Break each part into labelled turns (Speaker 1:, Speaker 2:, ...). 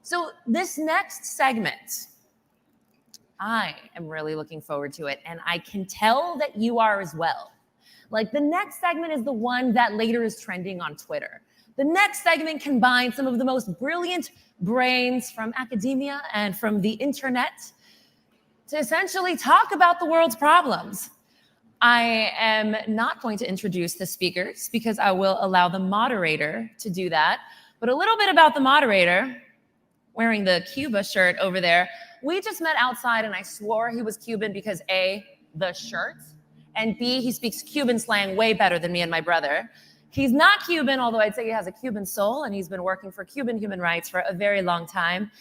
Speaker 1: So this next segment, I am really looking forward to it, and I can tell that you are as well. Like, the next segment is the one that later is trending on Twitter. The next segment combines some of the most brilliant brains from academia and from the internet to essentially talk about the world's problems. I am not going to introduce the speakers because I will allow the moderator to do that. But a little bit about the moderator, wearing the Cuba shirt over there. We just met outside and I swore he was Cuban because A, the shirt, and B, he speaks Cuban slang way better than me and my brother. He's not Cuban, although I'd say he has a Cuban soul, and he's been working for Cuban human rights for a very long time.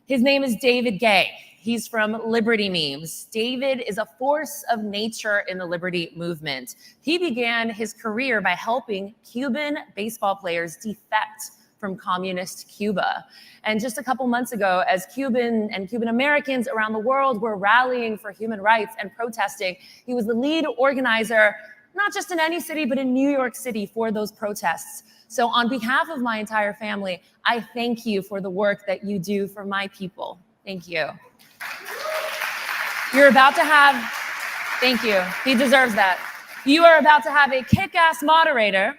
Speaker 1: His name is David Gay. He's from Liberty Memes. David is a force of nature in the liberty movement. He began his career by helping Cuban baseball players defect from communist Cuba. And just a couple months ago, as Cuban and Cuban Americans around the world were rallying for human rights and protesting, he was the lead organizer, not just in any city, but in New York City for those protests. So on behalf of my entire family, I thank you for the work that you do for my people. Thank you. You're about to have, thank you, he deserves that. You are about to have a kick-ass moderator,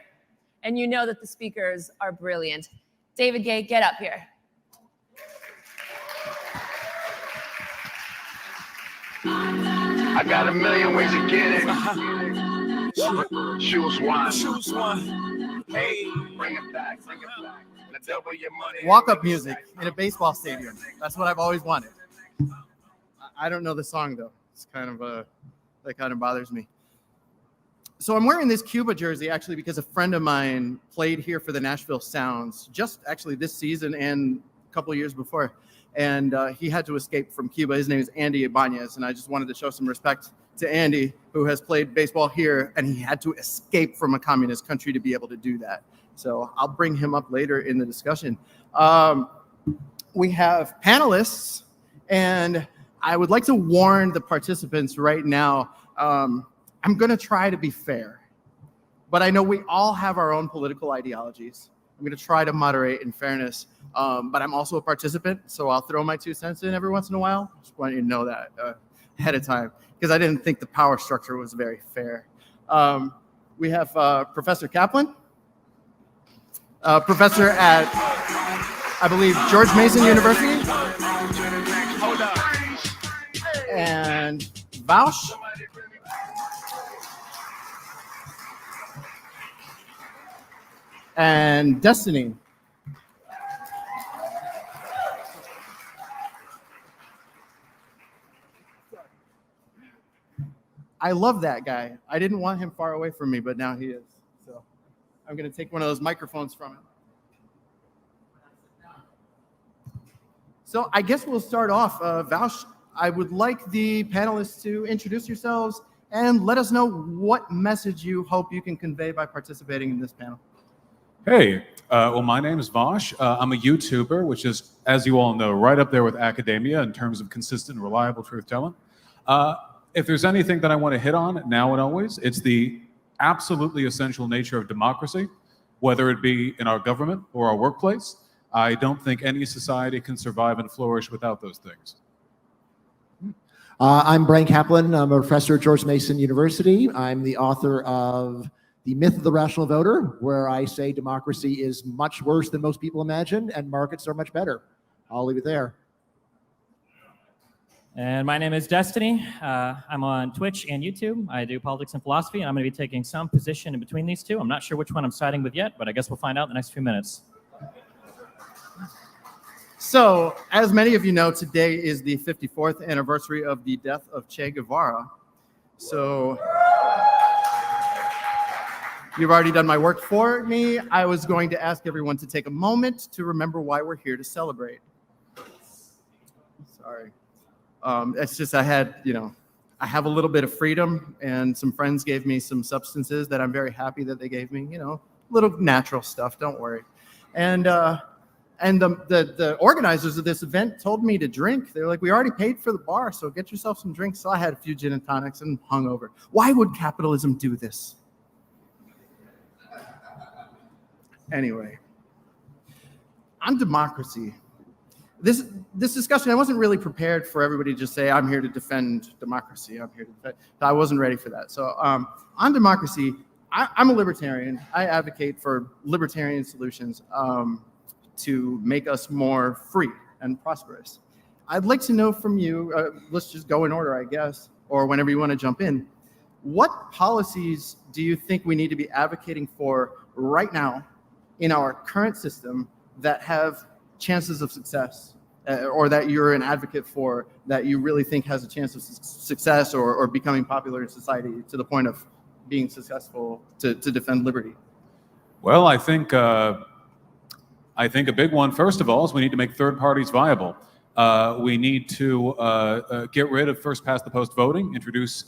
Speaker 1: and you know that the speakers are brilliant. David Gay, get up here.
Speaker 2: I got a million ways to get it. Choose one. Choose one. Hey, bring it back, bring it back. Let's double your money.
Speaker 3: Walk-up music in a baseball stadium. That's what I've always wanted. I don't know the song though. It's kind of that kind of bothers me. So I'm wearing this Cuba jersey actually because a friend of mine played here for the Nashville Sounds just actually this season and a couple of years before. And he had to escape from Cuba. His name is Andy Ibanez, and I just wanted to show some respect to Andy, who has played baseball here, and he had to escape from a communist country to be able to do that. So I'll bring him up later in the discussion. We have panelists, and I would like to warn the participants right now, I'm going to try to be fair, but I know we all have our own political ideologies. I'm going to try to moderate in fairness, but I'm also a participant, so I'll throw my 2 cents in every once in a while. Just want you to know that ahead of time, because I didn't think the power structure was very fair. We have Professor Caplan, professor at, I believe, George Mason University, and Vaush. And Destiny. I love that guy. I didn't want him far away from me, but now he is. So I'm going to take one of those microphones from him. So I guess we'll start off. Vaush, I would like the panelists to introduce yourselves and let us know what message you hope you can convey by participating in this panel.
Speaker 4: Hey, well, my name is Vaush. I'm a YouTuber, which is, as you all know, right up there with academia in terms of consistent and reliable truth-telling. If there's anything that I want to hit on now and always, it's the absolutely essential nature of democracy, whether it be in our government or our workplace. I don't think any society can survive and flourish without those things.
Speaker 5: I'm Bryan Caplan. I'm a professor at George Mason University. I'm the author of The Myth of the Rational Voter, where I say democracy is much worse than most people imagine and markets are much better. I'll leave it there.
Speaker 6: And my name is Destiny. I'm on Twitch and YouTube. I do politics and philosophy, and I'm going to be taking some position in between these two. I'm not sure which one I'm siding with yet, but I guess we'll find out in the next few minutes.
Speaker 3: So, as many of you know, today is the 54th anniversary of the death of Che Guevara. So, you've already done my work for me. I was going to ask everyone to take a moment to remember why we're here to celebrate. Sorry. It's just I have a little bit of freedom, and some friends gave me some substances that I'm very happy that they gave me, little natural stuff, don't worry. And the organizers of this event told me to drink. They're like, we already paid for the bar, so get yourself some drinks. So I had a few gin and tonics and hungover. Why would capitalism do this? Anyway, on democracy, this discussion, I wasn't really prepared for everybody to just say, I'm here to defend democracy. I'm here to defend. I wasn't ready for that. So on democracy, I'm a libertarian. I advocate for libertarian solutions to make us more free and prosperous. I'd like to know from you, let's just go in order, I guess, or whenever you want to jump in. What policies do you think we need to be advocating for right now in our current system that have chances of success, or that you're an advocate for, that you really think has a chance of success or becoming popular in society to the point of being successful to defend liberty?
Speaker 4: Well, I think a big one, first of all, is we need to make third parties viable. We need to get rid of first past the post voting, introduce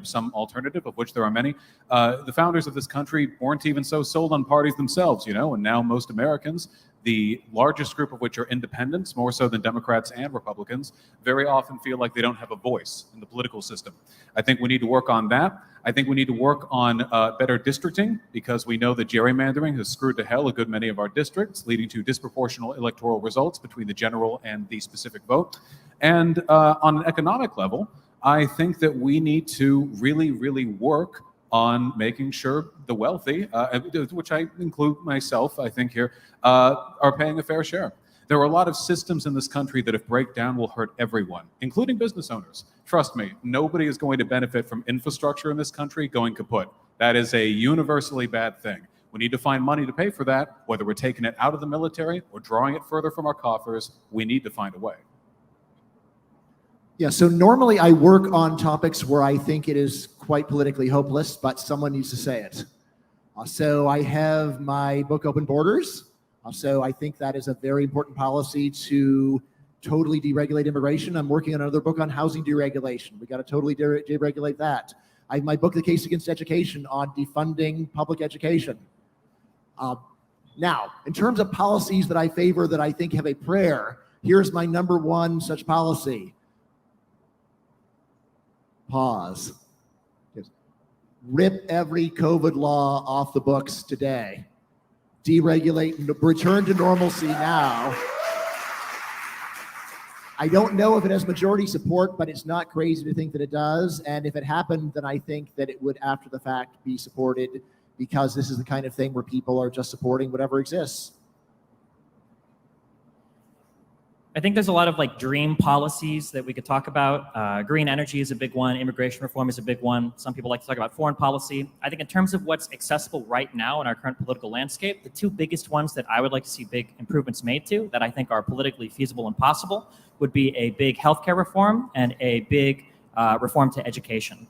Speaker 4: some alternative, of which there are many. The founders of this country weren't even so sold on parties themselves, and now most Americans, the largest group of which are independents, more so than Democrats and Republicans, very often feel like they don't have a voice in the political system. I think we need to work on that. I think we need to work on better districting, because we know that gerrymandering has screwed to hell a good many of our districts, leading to disproportional electoral results between the general and the specific vote. And on an economic level, I think that we need to really, really work on making sure the wealthy, which I include myself, I think here, are paying a fair share. There are a lot of systems in this country that if break down will hurt everyone, including business owners. Trust me, nobody is going to benefit from infrastructure in this country going kaput. That is a universally bad thing. We need to find money to pay for that, whether we're taking it out of the military or drawing it further from our coffers. We need to find a way.
Speaker 5: Yeah, so normally I work on topics where I think it is quite politically hopeless, but someone needs to say it. So I have my book, Open Borders. So I think that is a very important policy to totally deregulate immigration. I'm working on another book on housing deregulation. We got to totally deregulate that. I have my book, The Case Against Education, on defunding public education. Now, in terms of policies that I favor that I think have a prayer, here's my number one such policy. Pause. Rip every COVID law off the books today. Deregulate, return to normalcy now. I don't know if it has majority support, but it's not crazy to think that it does. And if it happened, then I think that it would, after the fact, be supported, because this is the kind of thing where people are just supporting whatever exists.
Speaker 6: I think there's a lot of dream policies that we could talk about. Green energy is a big one. Immigration reform is a big one. Some people like to talk about foreign policy. I think in terms of what's accessible right now in our current political landscape, the two biggest ones that I would like to see big improvements made to, that I think are politically feasible and possible, would be a big healthcare reform and a big reform to education.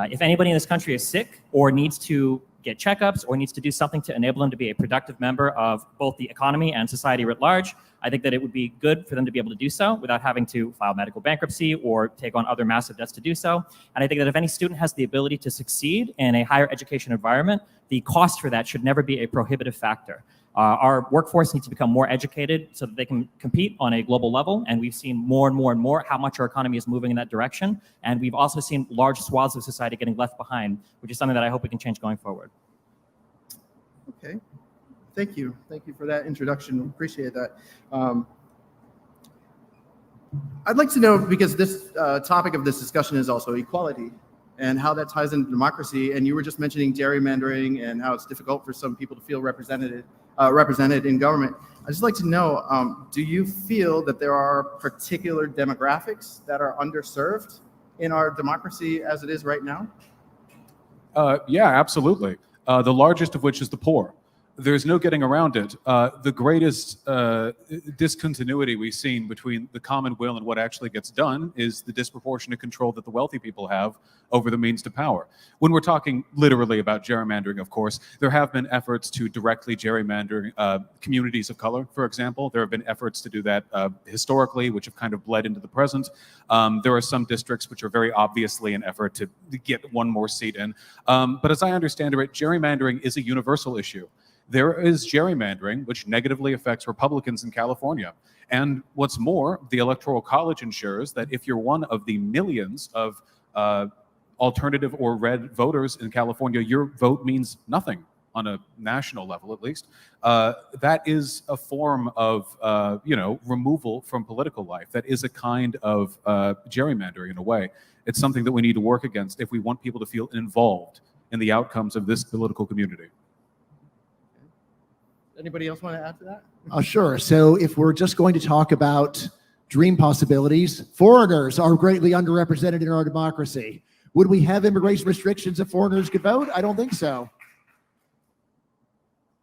Speaker 6: If anybody in this country is sick or needs to get checkups or needs to do something to enable them to be a productive member of both the economy and society writ large, I think that it would be good for them to be able to do so without having to file medical bankruptcy or take on other massive debts to do so. And I think that if any student has the ability to succeed in a higher education environment, the cost for that should never be a prohibitive factor. Our workforce needs to become more educated so that they can compete on a global level. And we've seen more and more and more how much our economy is moving in that direction. And we've also seen large swaths of society getting left behind, which is something that I hope we can change going forward.
Speaker 3: Okay. Thank you. Thank you for that introduction. Appreciate that. I'd like to know, because this topic of this discussion is also equality and how that ties into democracy. And you were just mentioning gerrymandering and how it's difficult for some people to feel represented in government. I'd just like to know, do you feel that there are particular demographics that are underserved in our democracy as it is right now?
Speaker 4: Yeah, absolutely. The largest of which is the poor. There's no getting around it. The greatest discontinuity we've seen between the common will and what actually gets done is the disproportionate control that the wealthy people have over the means to power. When we're talking literally about gerrymandering, of course, there have been efforts to directly gerrymander communities of color, for example. There have been efforts to do that historically, which have kind of bled into the present. There are some districts which are very obviously an effort to get one more seat in. But as I understand it, gerrymandering is a universal issue. There is gerrymandering, which negatively affects Republicans in California. And what's more, the Electoral College ensures that if you're one of the millions of alternative or red voters in California, your vote means nothing. on a national level at least, that is a form of, removal from political life. That is a kind of gerrymandering in a way. It's something that we need to work against if we want people to feel involved in the outcomes of this political community.
Speaker 3: Anybody else want to add to that?
Speaker 5: Sure. So if we're just going to talk about dream possibilities, foreigners are greatly underrepresented in our democracy. Would we have immigration restrictions if foreigners could vote? I don't think so.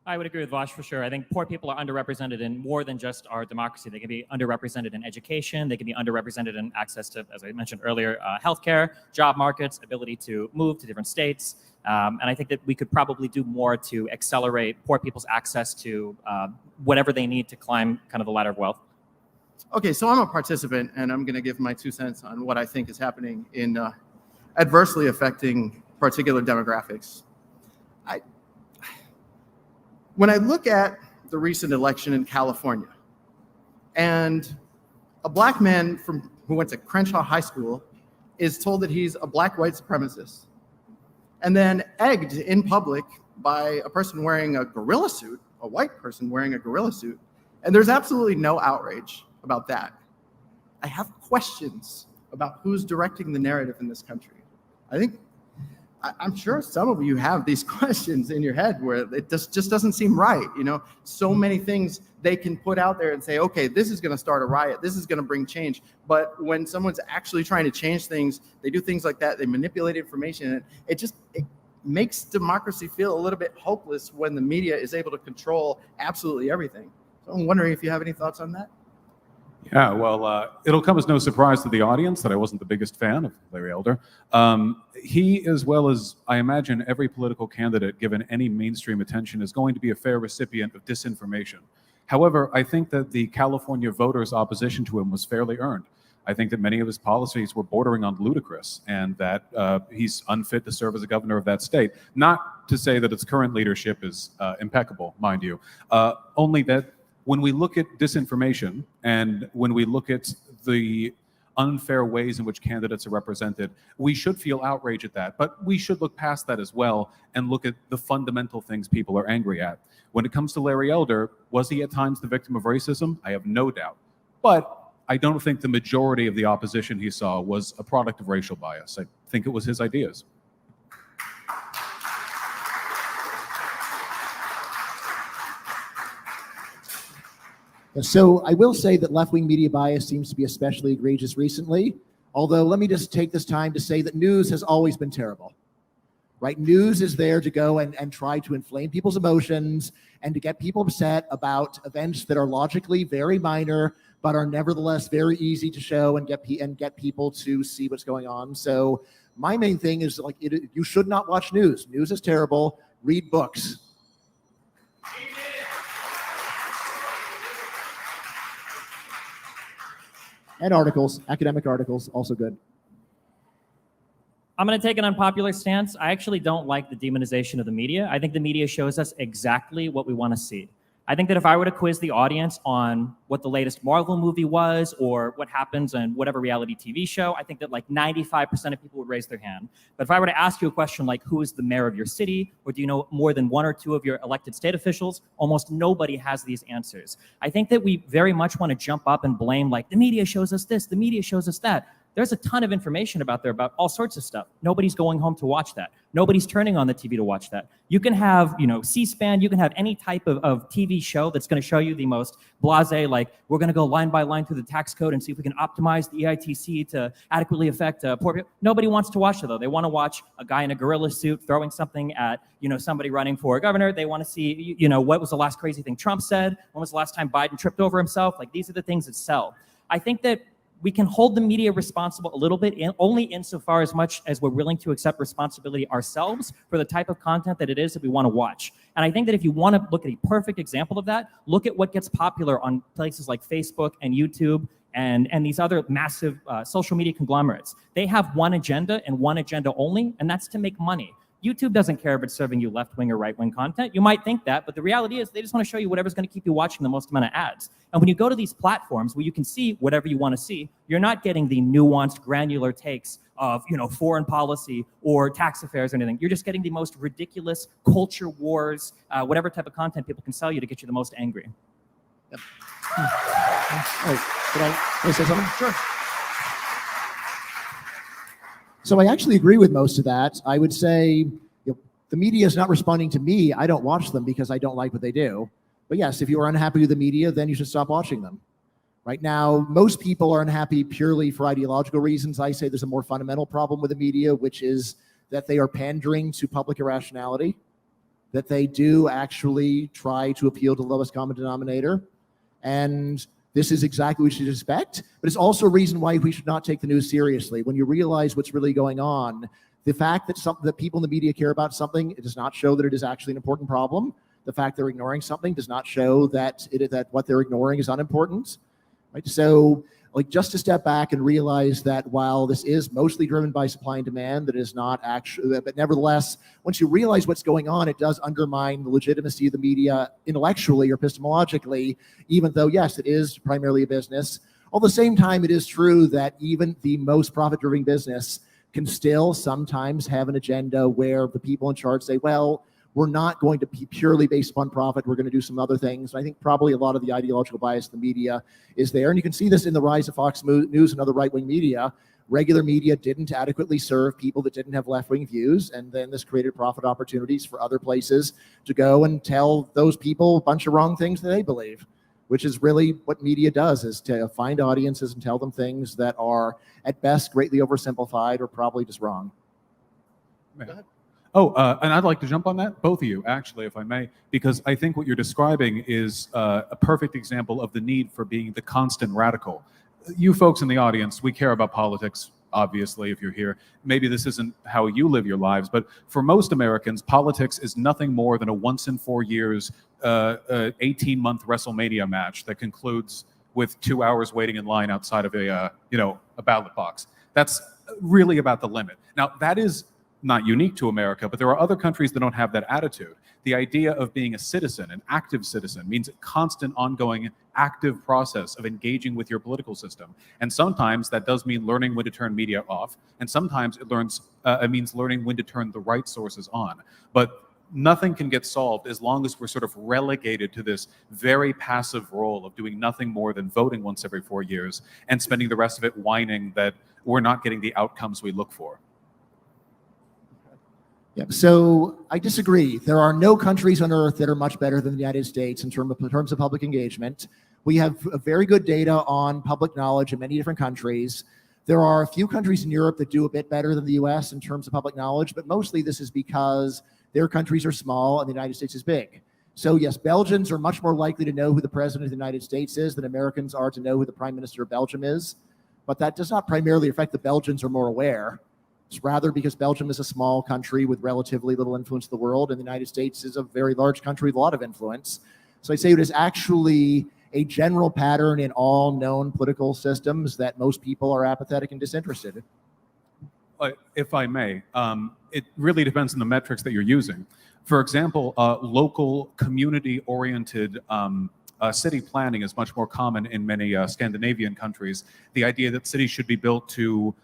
Speaker 6: I would agree with Vaush for sure. I think poor people are underrepresented in more than just our democracy. They can be underrepresented in education. They can be underrepresented in access to, as I mentioned earlier, healthcare, job markets, ability to move to different states. And I think that we could probably do more to accelerate poor people's access to whatever they need to climb kind of the ladder of wealth.
Speaker 3: Okay, so I'm a participant, and I'm going to give my 2 cents on what I think is happening in adversely affecting particular demographics. When I look at the recent election in California, and a black man who went to Crenshaw High School is told that he's a black white supremacist, and then egged in public by a person wearing a gorilla suit, a white person wearing a gorilla suit, and there's absolutely no outrage about that. I have questions about who's directing the narrative in this country. I'm sure some of you have these questions in your head where it just doesn't seem right. So many things they can put out there and say, okay, this is going to start a riot. This is going to bring change. But when someone's actually trying to change things, they do things like that. They manipulate information. And it makes democracy feel a little bit hopeless when the media is able to control absolutely everything. So I'm wondering if you have any thoughts on that.
Speaker 4: Yeah, well, it'll come as no surprise to the audience that I wasn't the biggest fan of Larry Elder. He, as well as I imagine every political candidate given any mainstream attention, is going to be a fair recipient of disinformation. However, I think that the California voters' opposition to him was fairly earned. I think that many of his policies were bordering on ludicrous, and that he's unfit to serve as a governor of that state. Not to say that its current leadership is impeccable, mind you, only that when we look at disinformation and when we look at the unfair ways in which candidates are represented, we should feel outrage at that. But we should look past that as well and look at the fundamental things people are angry at. When it comes to Larry Elder, was he at times the victim of racism? I have no doubt. But I don't think the majority of the opposition he saw was a product of racial bias. I think it was his ideas.
Speaker 5: So I will say that left-wing media bias seems to be especially egregious recently, although let me just take this time to say that news has always been terrible, right? News is there to go and try to inflame people's emotions and to get people upset about events that are logically very minor, but are nevertheless very easy to show and get people to see what's going on. So my main thing is you should not watch news. News is terrible. Read books. And articles, academic articles, also good.
Speaker 6: I'm going to take an unpopular stance. I actually don't like the demonization of the media. I think the media shows us exactly what we want to see. I think that if I were to quiz the audience on what the latest Marvel movie was or what happens on whatever reality TV show, I think that like 95% of people would raise their hand. But if I were to ask you a question like, who is the mayor of your city? Or do you know more than one or two of your elected state officials? Almost nobody has these answers. I think that we very much want to jump up and blame like, the media shows us this, the media shows us that. There's a ton of information about all sorts of stuff. Nobody's going home to watch that. Nobody's turning on the TV to watch that. You can have, C-SPAN, you can have any type of TV show that's going to show you the most blasé, like we're going to go line by line through the tax code and see if we can optimize the EITC to adequately affect poor people. Nobody wants to watch it though. They want to watch a guy in a gorilla suit throwing something at, somebody running for governor. They want to see, what was the last crazy thing Trump said? When was the last time Biden tripped over himself? Like these are the things that sell. I think that we can hold the media responsible a little bit, only insofar as much as we're willing to accept responsibility ourselves for the type of content that it is that we want to watch. And I think that if you want to look at a perfect example of that, look at what gets popular on places like Facebook and YouTube and these other massive social media conglomerates. They have one agenda and one agenda only, and that's to make money. YouTube doesn't care if it's serving you left-wing or right-wing content. You might think that, but the reality is they just want to show you whatever's going to keep you watching the most amount of ads. And when you go to these platforms where you can see whatever you want to see, you're not getting the nuanced, granular takes of, foreign policy or tax affairs or anything. You're just getting the most ridiculous culture wars, whatever type of content people can sell you to get you the most angry.
Speaker 5: Yep. Can I say something?
Speaker 3: Sure.
Speaker 5: So I actually agree with most of that. I would say the media is not responding to me. I don't watch them because I don't like what they do. But yes, if you are unhappy with the media, then you should stop watching them. Right now, most people are unhappy purely for ideological reasons. I say there's a more fundamental problem with the media, which is that they are pandering to public irrationality, that they do actually try to appeal to the lowest common denominator. And this is exactly what you should expect, but it's also a reason why we should not take the news seriously. When you realize what's really going on, the fact that people in the media care about something, it does not show that it is actually an important problem. The fact they're ignoring something does not show that what they're ignoring is unimportant. Right? So, just to step back and realize that while this is mostly driven by supply and demand, that is not actually, but nevertheless, once you realize what's going on, it does undermine the legitimacy of the media intellectually or epistemologically, even though, yes, it is primarily a business. At the same time, it is true that even the most profit-driven business can still sometimes have an agenda where the people in charge say, well, we're not going to be purely based upon profit. We're going to do some other things. And I think probably a lot of the ideological bias in the media is there. And you can see this in the rise of Fox News and other right-wing media. Regular media didn't adequately serve people that didn't have left-wing views. And then this created profit opportunities for other places to go and tell those people a bunch of wrong things that they believe, which is really what media does, is to find audiences and tell them things that are at best greatly oversimplified or probably just wrong.
Speaker 4: Go ahead. Oh, and I'd like to jump on that, both of you, actually, if I may, because I think what you're describing is a perfect example of the need for being the constant radical. You folks in the audience, we care about politics, obviously, if you're here. Maybe this isn't how you live your lives, but for most Americans, politics is nothing more than a once in 4 years, 18-month WrestleMania match that concludes with 2 hours waiting in line outside of a ballot box. That's really about the limit. Now, that is not unique to America, but there are other countries that don't have that attitude. The idea of being a citizen, an active citizen, means a constant, ongoing, active process of engaging with your political system. And sometimes that does mean learning when to turn media off, and sometimes it means learning when to turn the right sources on. But nothing can get solved as long as we're sort of relegated to this very passive role of doing nothing more than voting once every 4 years and spending the rest of it whining that we're not getting the outcomes we look for.
Speaker 5: Yeah, so I disagree. There are no countries on earth that are much better than the United States in terms of public engagement. We have very good data on public knowledge in many different countries. There are a few countries in Europe that do a bit better than the US in terms of public knowledge, but mostly this is because their countries are small and the United States is big. So yes, Belgians are much more likely to know who the president of the United States is than Americans are to know who the prime minister of Belgium is. But that does not primarily affect the Belgians are more aware. It's rather because Belgium is a small country with relatively little influence in the world, and the United States is a very large country with a lot of influence. So I'd say it is actually a general pattern in all known political systems that most people are apathetic and disinterested.
Speaker 4: If I may, it really depends on the metrics that you're using. For example, local community-oriented city planning is much more common in many Scandinavian countries. The idea that cities should be built to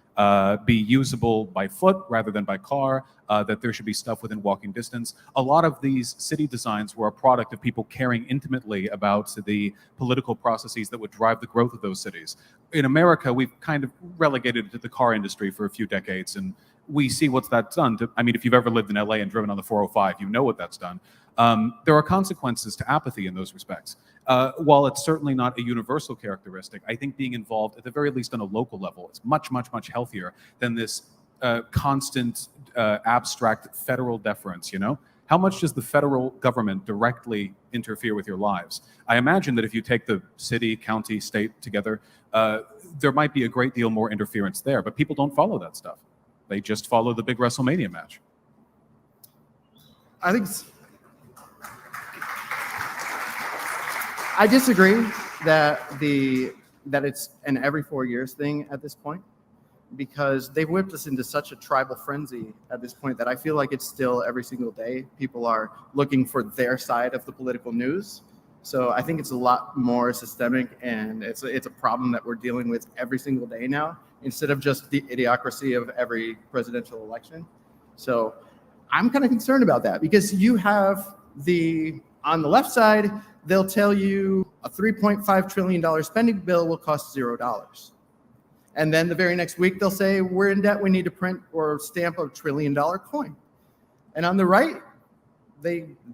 Speaker 4: be usable by foot rather than by car, that there should be stuff within walking distance. A lot of these city designs were a product of people caring intimately about the political processes that would drive the growth of those cities. In America, we've kind of relegated it to the car industry for a few decades, and we see what's that's done. I mean, if you've ever lived in LA and driven on the 405, you know what that's done. There are consequences to apathy in those respects. While it's certainly not a universal characteristic, I think being involved, at the very least on a local level, is much, much, much healthier than this constant, abstract federal deference, How much does the federal government directly interfere with your lives? I imagine that if you take the city, county, state together, there might be a great deal more interference there, but people don't follow that stuff. They just follow the big WrestleMania match.
Speaker 3: I disagree that it's an every 4 years thing at this point. because they've whipped us into such a tribal frenzy at this point that I feel like it's still every single day people are looking for their side of the political news. So I think it's a lot more systemic, and it's a problem that we're dealing with every single day now, instead of just the idiocracy of every presidential election. So I'm kind of concerned about that, because you have on the left side, they'll tell you a $3.5 trillion spending bill will cost $0. And then the very next week, they'll say, we're in debt, we need to print or stamp $1 trillion coin. And on the right,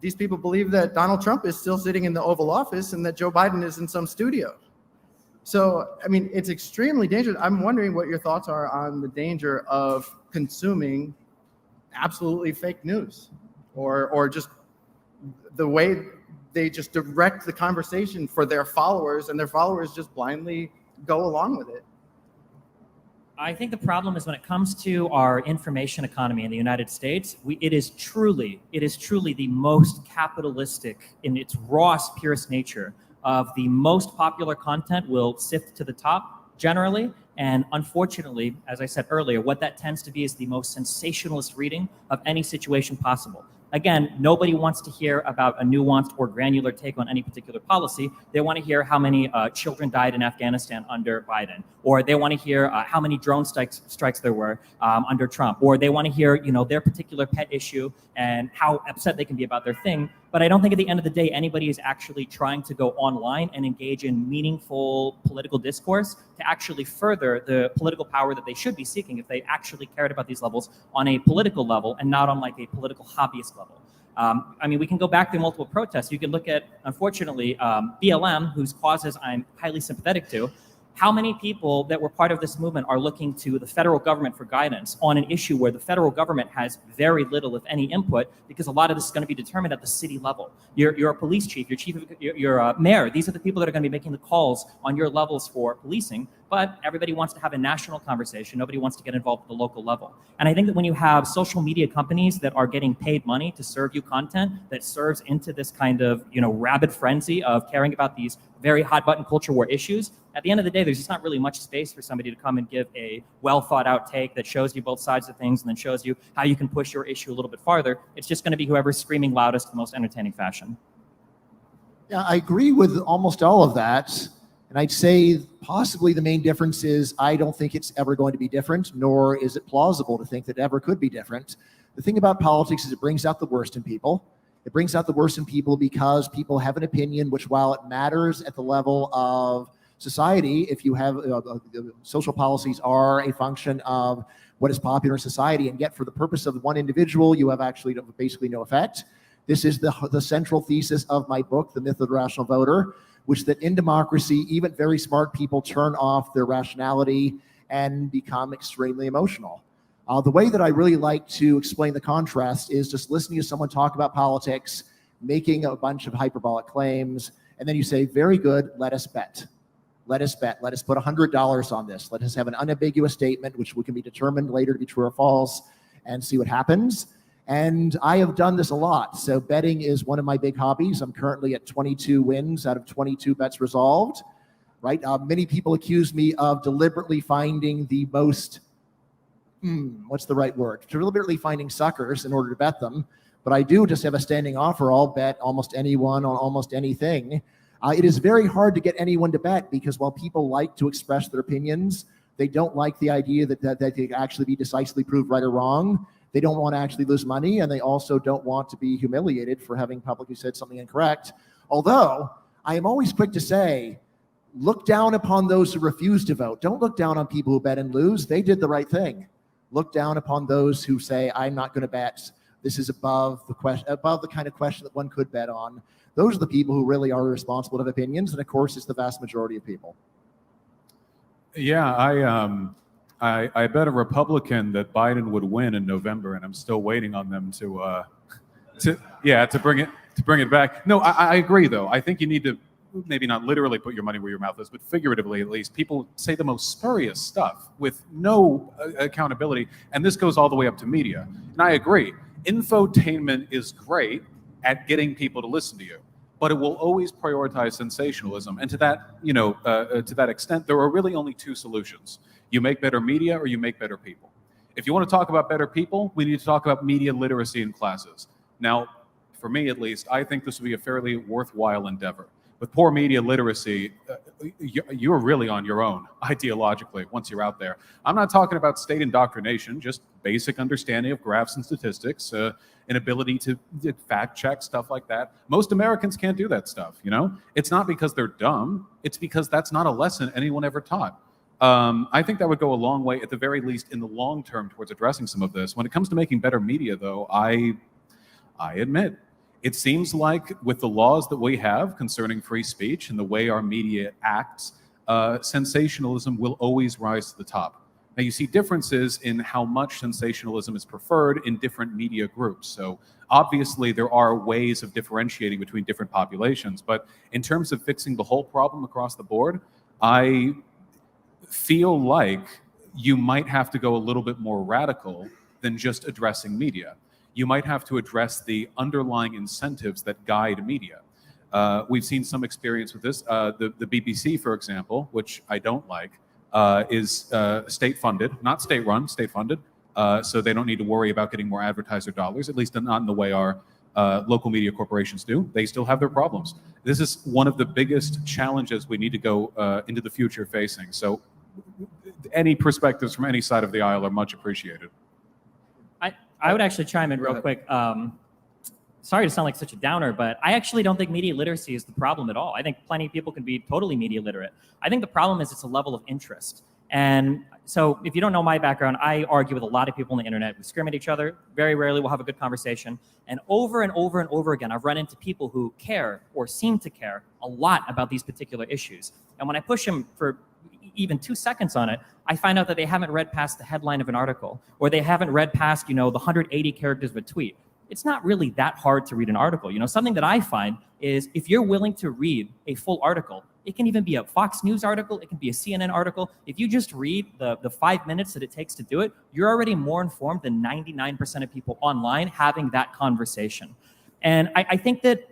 Speaker 3: these people believe that Donald Trump is still sitting in the Oval Office and that Joe Biden is in some studio. So, I mean, it's extremely dangerous. I'm wondering what your thoughts are on the danger of consuming absolutely fake news, or just the way they just direct the conversation for their followers, and their followers just blindly go along with it.
Speaker 6: I think the problem is when it comes to our information economy in the United States, it is truly the most capitalistic in its rawest, purest nature. Of the most popular content will sift to the top generally, and unfortunately, as I said earlier, what that tends to be is the most sensationalist reading of any situation possible. Again, nobody wants to hear about a nuanced or granular take on any particular policy. They want to hear how many children died in Afghanistan under Biden, or they want to hear how many drone strikes there were under Trump, or they want to hear their particular pet issue and how upset they can be about their thing. But I don't think at the end of the day anybody is actually trying to go online and engage in meaningful political discourse to actually further the political power that they should be seeking if they actually cared about these levels on a political level and not on like a political hobbyist level. I mean, we can go back to multiple protests. You can look at, unfortunately, BLM, whose causes I'm highly sympathetic to. How many people that were part of this movement are looking to the federal government for guidance on an issue where the federal government has very little, if any, input, because a lot of this is going to be determined at the city level. You're a police chief, you're a mayor. These are the people that are going to be making the calls on your levels for policing. But everybody wants to have a national conversation. Nobody wants to get involved at the local level. And I think that when you have social media companies that are getting paid money to serve you content that serves into this kind of rabid frenzy of caring about these very hot button culture war issues, at the end of the day, there's just not really much space for somebody to come and give a well thought out take that shows you both sides of things and then shows you how you can push your issue a little bit farther. It's just going to be whoever's screaming loudest in the most entertaining fashion.
Speaker 5: Yeah, I agree with almost all of that. And I'd say possibly the main difference is I don't think it's ever going to be different, nor is it plausible to think that it ever could be different. The thing about politics is it brings out the worst in people. It brings out the worst in people because people have an opinion, which while it matters at the level of society, if you have social policies are a function of what is popular in society, and yet for the purpose of one individual, you have actually basically no effect. This is the central thesis of my book, The Myth of the Rational Voter, which that in democracy, even very smart people turn off their rationality and become extremely emotional. The way that I really like to explain the contrast is just listening to someone talk about politics, making a bunch of hyperbolic claims, and then you say, very good, let us bet. Let us bet. Let us put $100 on this. Let us have an unambiguous statement, which can be determined later to be true or false, and see what happens. And I have done this a lot. So betting is one of my big hobbies. I'm currently at 22 wins out of 22 bets resolved, right? Many people accuse me of deliberately finding the most, what's the right word? Deliberately finding suckers in order to bet them. But I do just have a standing offer. I'll bet almost anyone on almost anything. It is very hard to get anyone to bet because while people like to express their opinions, they don't like the idea that they can actually be decisively proved right or wrong. They don't want to actually lose money, and they also don't want to be humiliated for having publicly said something incorrect. Although, I am always quick to say, look down upon those who refuse to vote. Don't look down on people who bet and lose. They did the right thing. Look down upon those who say, I'm not going to bet. This is above the kind of question that one could bet on. Those are the people who really are responsible to have opinions, and of course, it's the vast majority of people.
Speaker 4: Yeah, I bet a Republican that Biden would win in November, and I'm still waiting on them to bring it back. No, I agree though. I think you need to maybe not literally put your money where your mouth is, but figuratively at least. People say the most spurious stuff with no accountability, and this goes all the way up to media. And I agree, infotainment is great at getting people to listen to you, but it will always prioritize sensationalism. And to that extent, there are really only two solutions. You make better media or you make better people. If you want to talk about better people, we need to talk about media literacy in classes. Now, for me at least, I think this would be a fairly worthwhile endeavor. With poor media literacy, you're really on your own ideologically once you're out there. I'm not talking about state indoctrination, just basic understanding of graphs and statistics, an ability to fact check, stuff like that. Most Americans can't do that stuff, you know? It's not because they're dumb, it's because that's not a lesson anyone ever taught. I think that would go a long way, at the very least in the long term, towards addressing some of this. When it comes to making better media, though, I admit, it seems like with the laws that we have concerning free speech and the way our media acts, sensationalism will always rise to the top. Now, you see differences in how much sensationalism is preferred in different media groups. So obviously there are ways of differentiating between different populations, but in terms of fixing the whole problem across the board, I feel like you might have to go a little bit more radical than just addressing media. You might have to address the underlying incentives that guide media. We've seen some experience with this. The BBC, for example, which I don't like, is state-funded, not state-run, state-funded. So they don't need to worry about getting more advertiser dollars, at least not in the way our local media corporations do. They still have their problems. This is one of the biggest challenges we need to go into the future facing. So any perspectives from any side of the aisle are much appreciated.
Speaker 6: I would actually chime in real quick. Sorry to sound like such a downer, but I actually don't think media literacy is the problem at all. I think plenty of people can be totally media literate. I think the problem is it's a level of interest. And so if you don't know my background, I argue with a lot of people on the internet. We scream at each other. Very rarely we'll have a good conversation. And over and over and over again, I've run into people who care or seem to care a lot about these particular issues. And when I push them for even 2 seconds on it, I find out that they haven't read past the headline of an article, or they haven't read past, the 180 characters of a tweet. It's not really that hard to read an article. Something that I find is if you're willing to read a full article, it can even be a Fox News article, it can be a CNN article. If you just read the 5 minutes that it takes to do it, you're already more informed than 99% of people online having that conversation. And I think that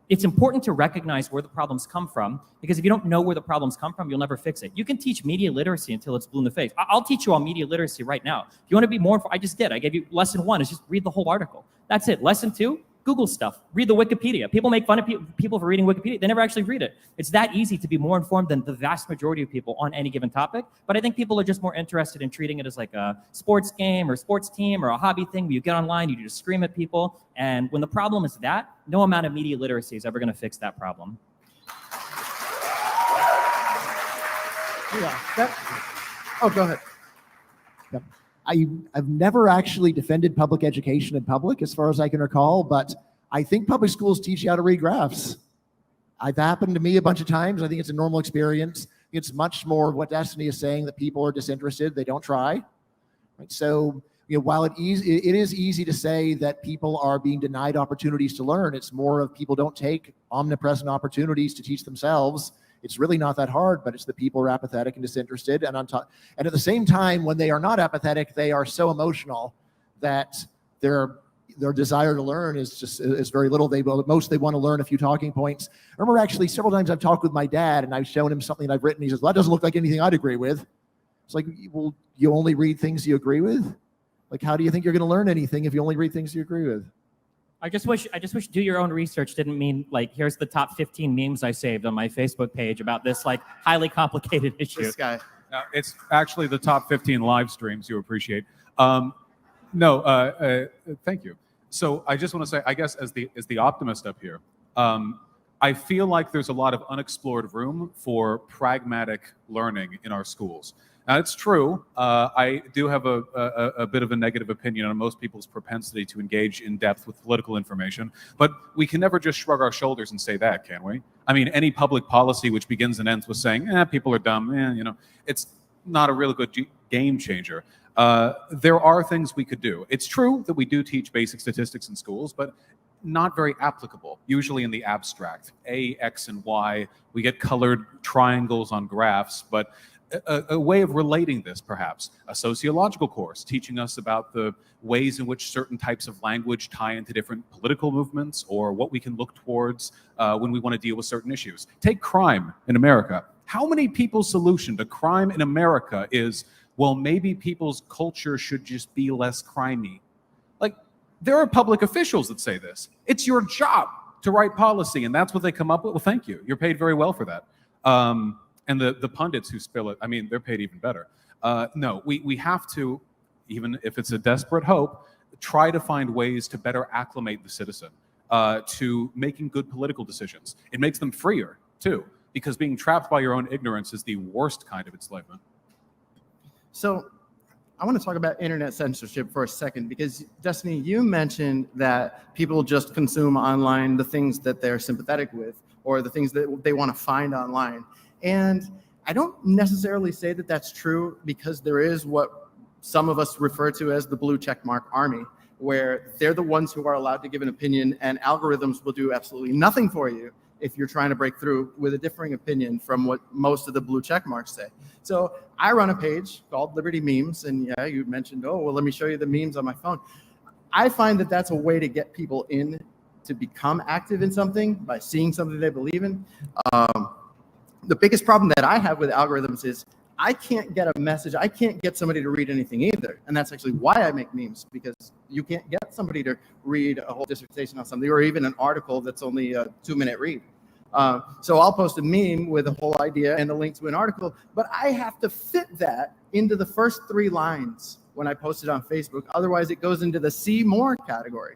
Speaker 6: it's important to recognize where the problems come from, because if you don't know where the problems come from, you'll never fix it. You can teach media literacy until it's blue in the face. I'll teach you all media literacy right now. If you want to be more, I just did. I gave you lesson 1 is just read the whole article. That's it. Lesson 2, Google stuff. Read the Wikipedia. People make fun of people for reading Wikipedia. They never actually read it. It's that easy to be more informed than the vast majority of people on any given topic. But I think people are just more interested in treating it as like a sports game or sports team or a hobby thing where you get online, you just scream at people. And when the problem is that, no amount of media literacy is ever going to fix that problem.
Speaker 3: Oh, go ahead.
Speaker 5: Yep. I've never actually defended public education in public, as far as I can recall, but I think public schools teach you how to read graphs. It's happened to me a bunch of times. I think it's a normal experience. It's much more what Destiny is saying, that people are disinterested, they don't try. Right? So, while it is easy to say that people are being denied opportunities to learn, it's more of people don't take omnipresent opportunities to teach themselves. It's really not that hard, but it's the people are apathetic and disinterested. And at the same time, when they are not apathetic, they are so emotional that their desire to learn is very little. They want to learn a few talking points. I remember actually several times I've talked with my dad and I've shown him something I've written. He says, "Well, that doesn't look like anything I'd agree with." It's like, well, you only read things you agree with? Like, how do you think you're going to learn anything if you only read things you agree with?
Speaker 6: I just wish do your own research didn't mean like, here's the top 15 memes I saved on my Facebook page about this like highly complicated issue.
Speaker 3: This guy.
Speaker 4: It's actually the top 15 live streams you appreciate. Thank you. So I just want to say, I guess as the optimist up here, I feel like there's a lot of unexplored room for pragmatic learning in our schools. Now, it's true. I do have a bit of a negative opinion on most people's propensity to engage in depth with political information, but we can never just shrug our shoulders and say that, can we? I mean, any public policy which begins and ends with saying, people are dumb, it's not a really good game changer. There are things we could do. It's true that we do teach basic statistics in schools, but not very applicable, usually in the abstract. A, X, and Y. We get colored triangles on graphs, but a way of relating this, perhaps, a sociological course teaching us about the ways in which certain types of language tie into different political movements or what we can look towards when we want to deal with certain issues. Take crime in America. How many people's solution to crime in America is, well, maybe people's culture should just be less crimey? Like, there are public officials that say this. It's your job to write policy, and that's what they come up with. Well, thank you. You're paid very well for that. And the pundits who spill it, I mean, they're paid even better. No, we have to, even if it's a desperate hope, try to find ways to better acclimate the citizen to making good political decisions. It makes them freer, too, because being trapped by your own ignorance is the worst kind of enslavement.
Speaker 3: So I want to talk about internet censorship for a second, because Destiny, you mentioned that people just consume online the things that they're sympathetic with or the things that they want to find online. And I don't necessarily say that that's true, because there is what some of us refer to as the blue checkmark army, where they're the ones who are allowed to give an opinion, and algorithms will do absolutely nothing for you if you're trying to break through with a differing opinion from what most of the blue checkmarks say. So I run a page called Liberty Memes, and yeah, you mentioned, oh, well, let me show you the memes on my phone. I find that that's a way to get people in to become active in something by seeing something they believe in. The biggest problem that I have with algorithms is I can't get a message. I can't get somebody to read anything either. And that's actually why I make memes, because you can't get somebody to read a whole dissertation on something or even an article that's only a 2-minute read. So I'll post a meme with a whole idea and a link to an article, but I have to fit that into the first 3 lines when I post it on Facebook. Otherwise, it goes into the see more category.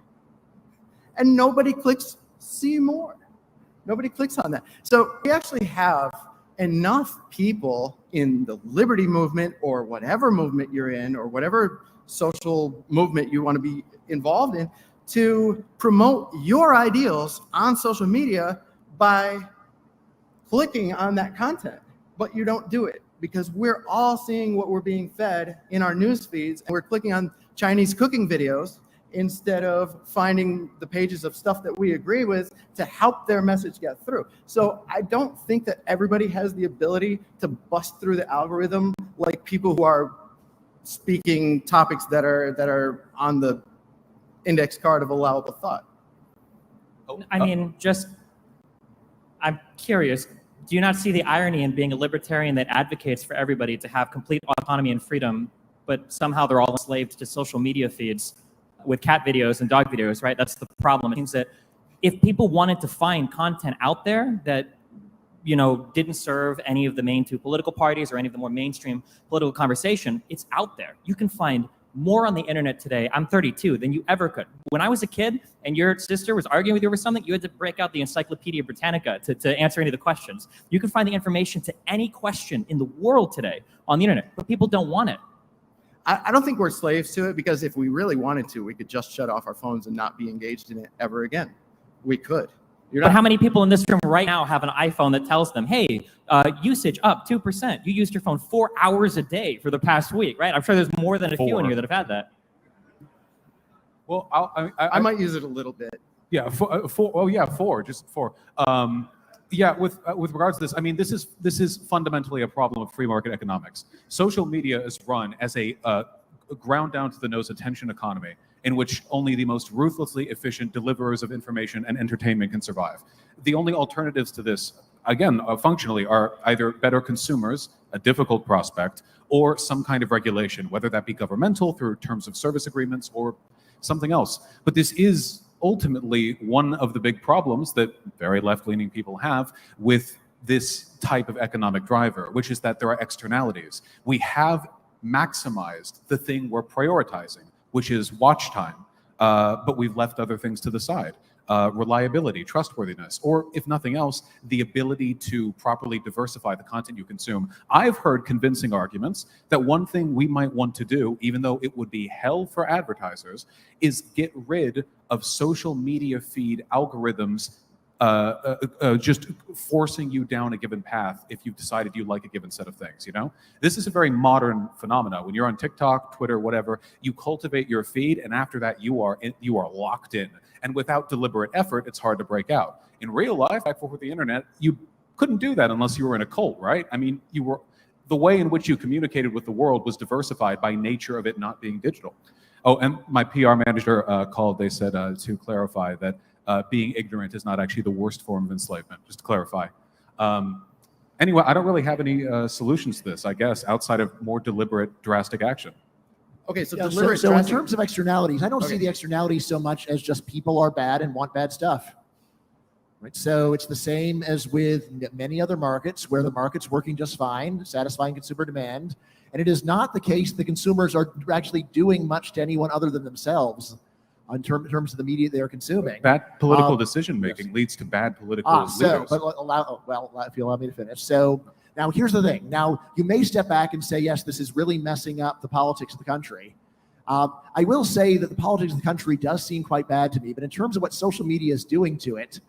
Speaker 3: And nobody clicks see more. Nobody clicks on that. So we actually have enough people in the liberty movement or whatever movement you're in or whatever social movement you want to be involved in to promote your ideals on social media by clicking on that content. But you don't do it because we're all seeing what we're being fed in our news feeds, and we're clicking on Chinese cooking videos instead of finding the pages of stuff that we agree with to help their message get through. So I don't think that everybody has the ability to bust through the algorithm like people who are speaking topics that are on the index card of allowable thought.
Speaker 6: I mean, I'm curious, do you not see the irony in being a libertarian that advocates for everybody to have complete autonomy and freedom, but somehow they're all enslaved to social media feeds with cat videos and dog videos, right? That's the problem. It seems that if people wanted to find content out there that, you know, didn't serve any of the main 2 political parties or any of the more mainstream political conversation, it's out there. You can find more on the internet today, I'm 32, than you ever could. When I was a kid and your sister was arguing with you over something, you had to break out the Encyclopedia Britannica to answer any of the questions. You can find the information to any question in the world today on the internet, but people don't want it.
Speaker 3: I don't think we're slaves to it, because if we really wanted to, we could just shut off our phones and not be engaged in it ever again. We could.
Speaker 6: But how many people in this room right now have an iPhone that tells them, hey, usage up 2%. You used your phone 4 hours a day for the past week, right? I'm sure there's more than a few in here that have had that.
Speaker 4: Well,
Speaker 3: I might use it a little bit.
Speaker 4: Yeah, 4. Oh, yeah, 4. Just 4. Yeah, with regards to this, I mean, this is fundamentally a problem of free market economics. Social media is run as a ground down to the nose attention economy in which only the most ruthlessly efficient deliverers of information and entertainment can survive. The only alternatives to this, again, functionally, are either better consumers, a difficult prospect, or some kind of regulation, whether that be governmental through terms of service agreements or something else. But this is ultimately one of the big problems that very left-leaning people have with this type of economic driver, which is that there are externalities. We have maximized the thing we're prioritizing, which is watch time, but we've left other things to the side. Reliability, trustworthiness, or if nothing else, the ability to properly diversify the content you consume. I've heard convincing arguments that one thing we might want to do, even though it would be hell for advertisers, is get rid of social media feed algorithms just forcing you down a given path if you've decided you like a given set of things, you know? This is a very modern phenomenon. When you're on TikTok, Twitter, whatever, you cultivate your feed, and after that, you are locked in. And without deliberate effort, it's hard to break out. In real life, before the internet, you couldn't do that unless you were in a cult, right? I mean, the way in which you communicated with the world was diversified by nature of it not being digital. Oh, and my PR manager called. They said to clarify that being ignorant is not actually the worst form of enslavement, just to clarify. Anyway, I don't really have any solutions to this, I guess, outside of more deliberate, drastic action.
Speaker 3: Okay, so
Speaker 5: Yeah,
Speaker 3: deliberate.
Speaker 5: so in
Speaker 3: drastic-
Speaker 5: terms of externalities, I don't see
Speaker 3: Okay.
Speaker 5: the externalities so much as just people are bad and want bad stuff. Right. So it's the same as with many other markets where the market's working just fine, satisfying consumer demand. And it is not the case that consumers are actually doing much to anyone other than themselves in terms of the media they're consuming.
Speaker 4: Bad political decision-making leads to bad political leaders.
Speaker 5: If you allow me to finish. So now here's the thing. Now you may step back and say, yes, this is really messing up the politics of the country. I will say that the politics of the country does seem quite bad to me, but in terms of what social media is doing to it,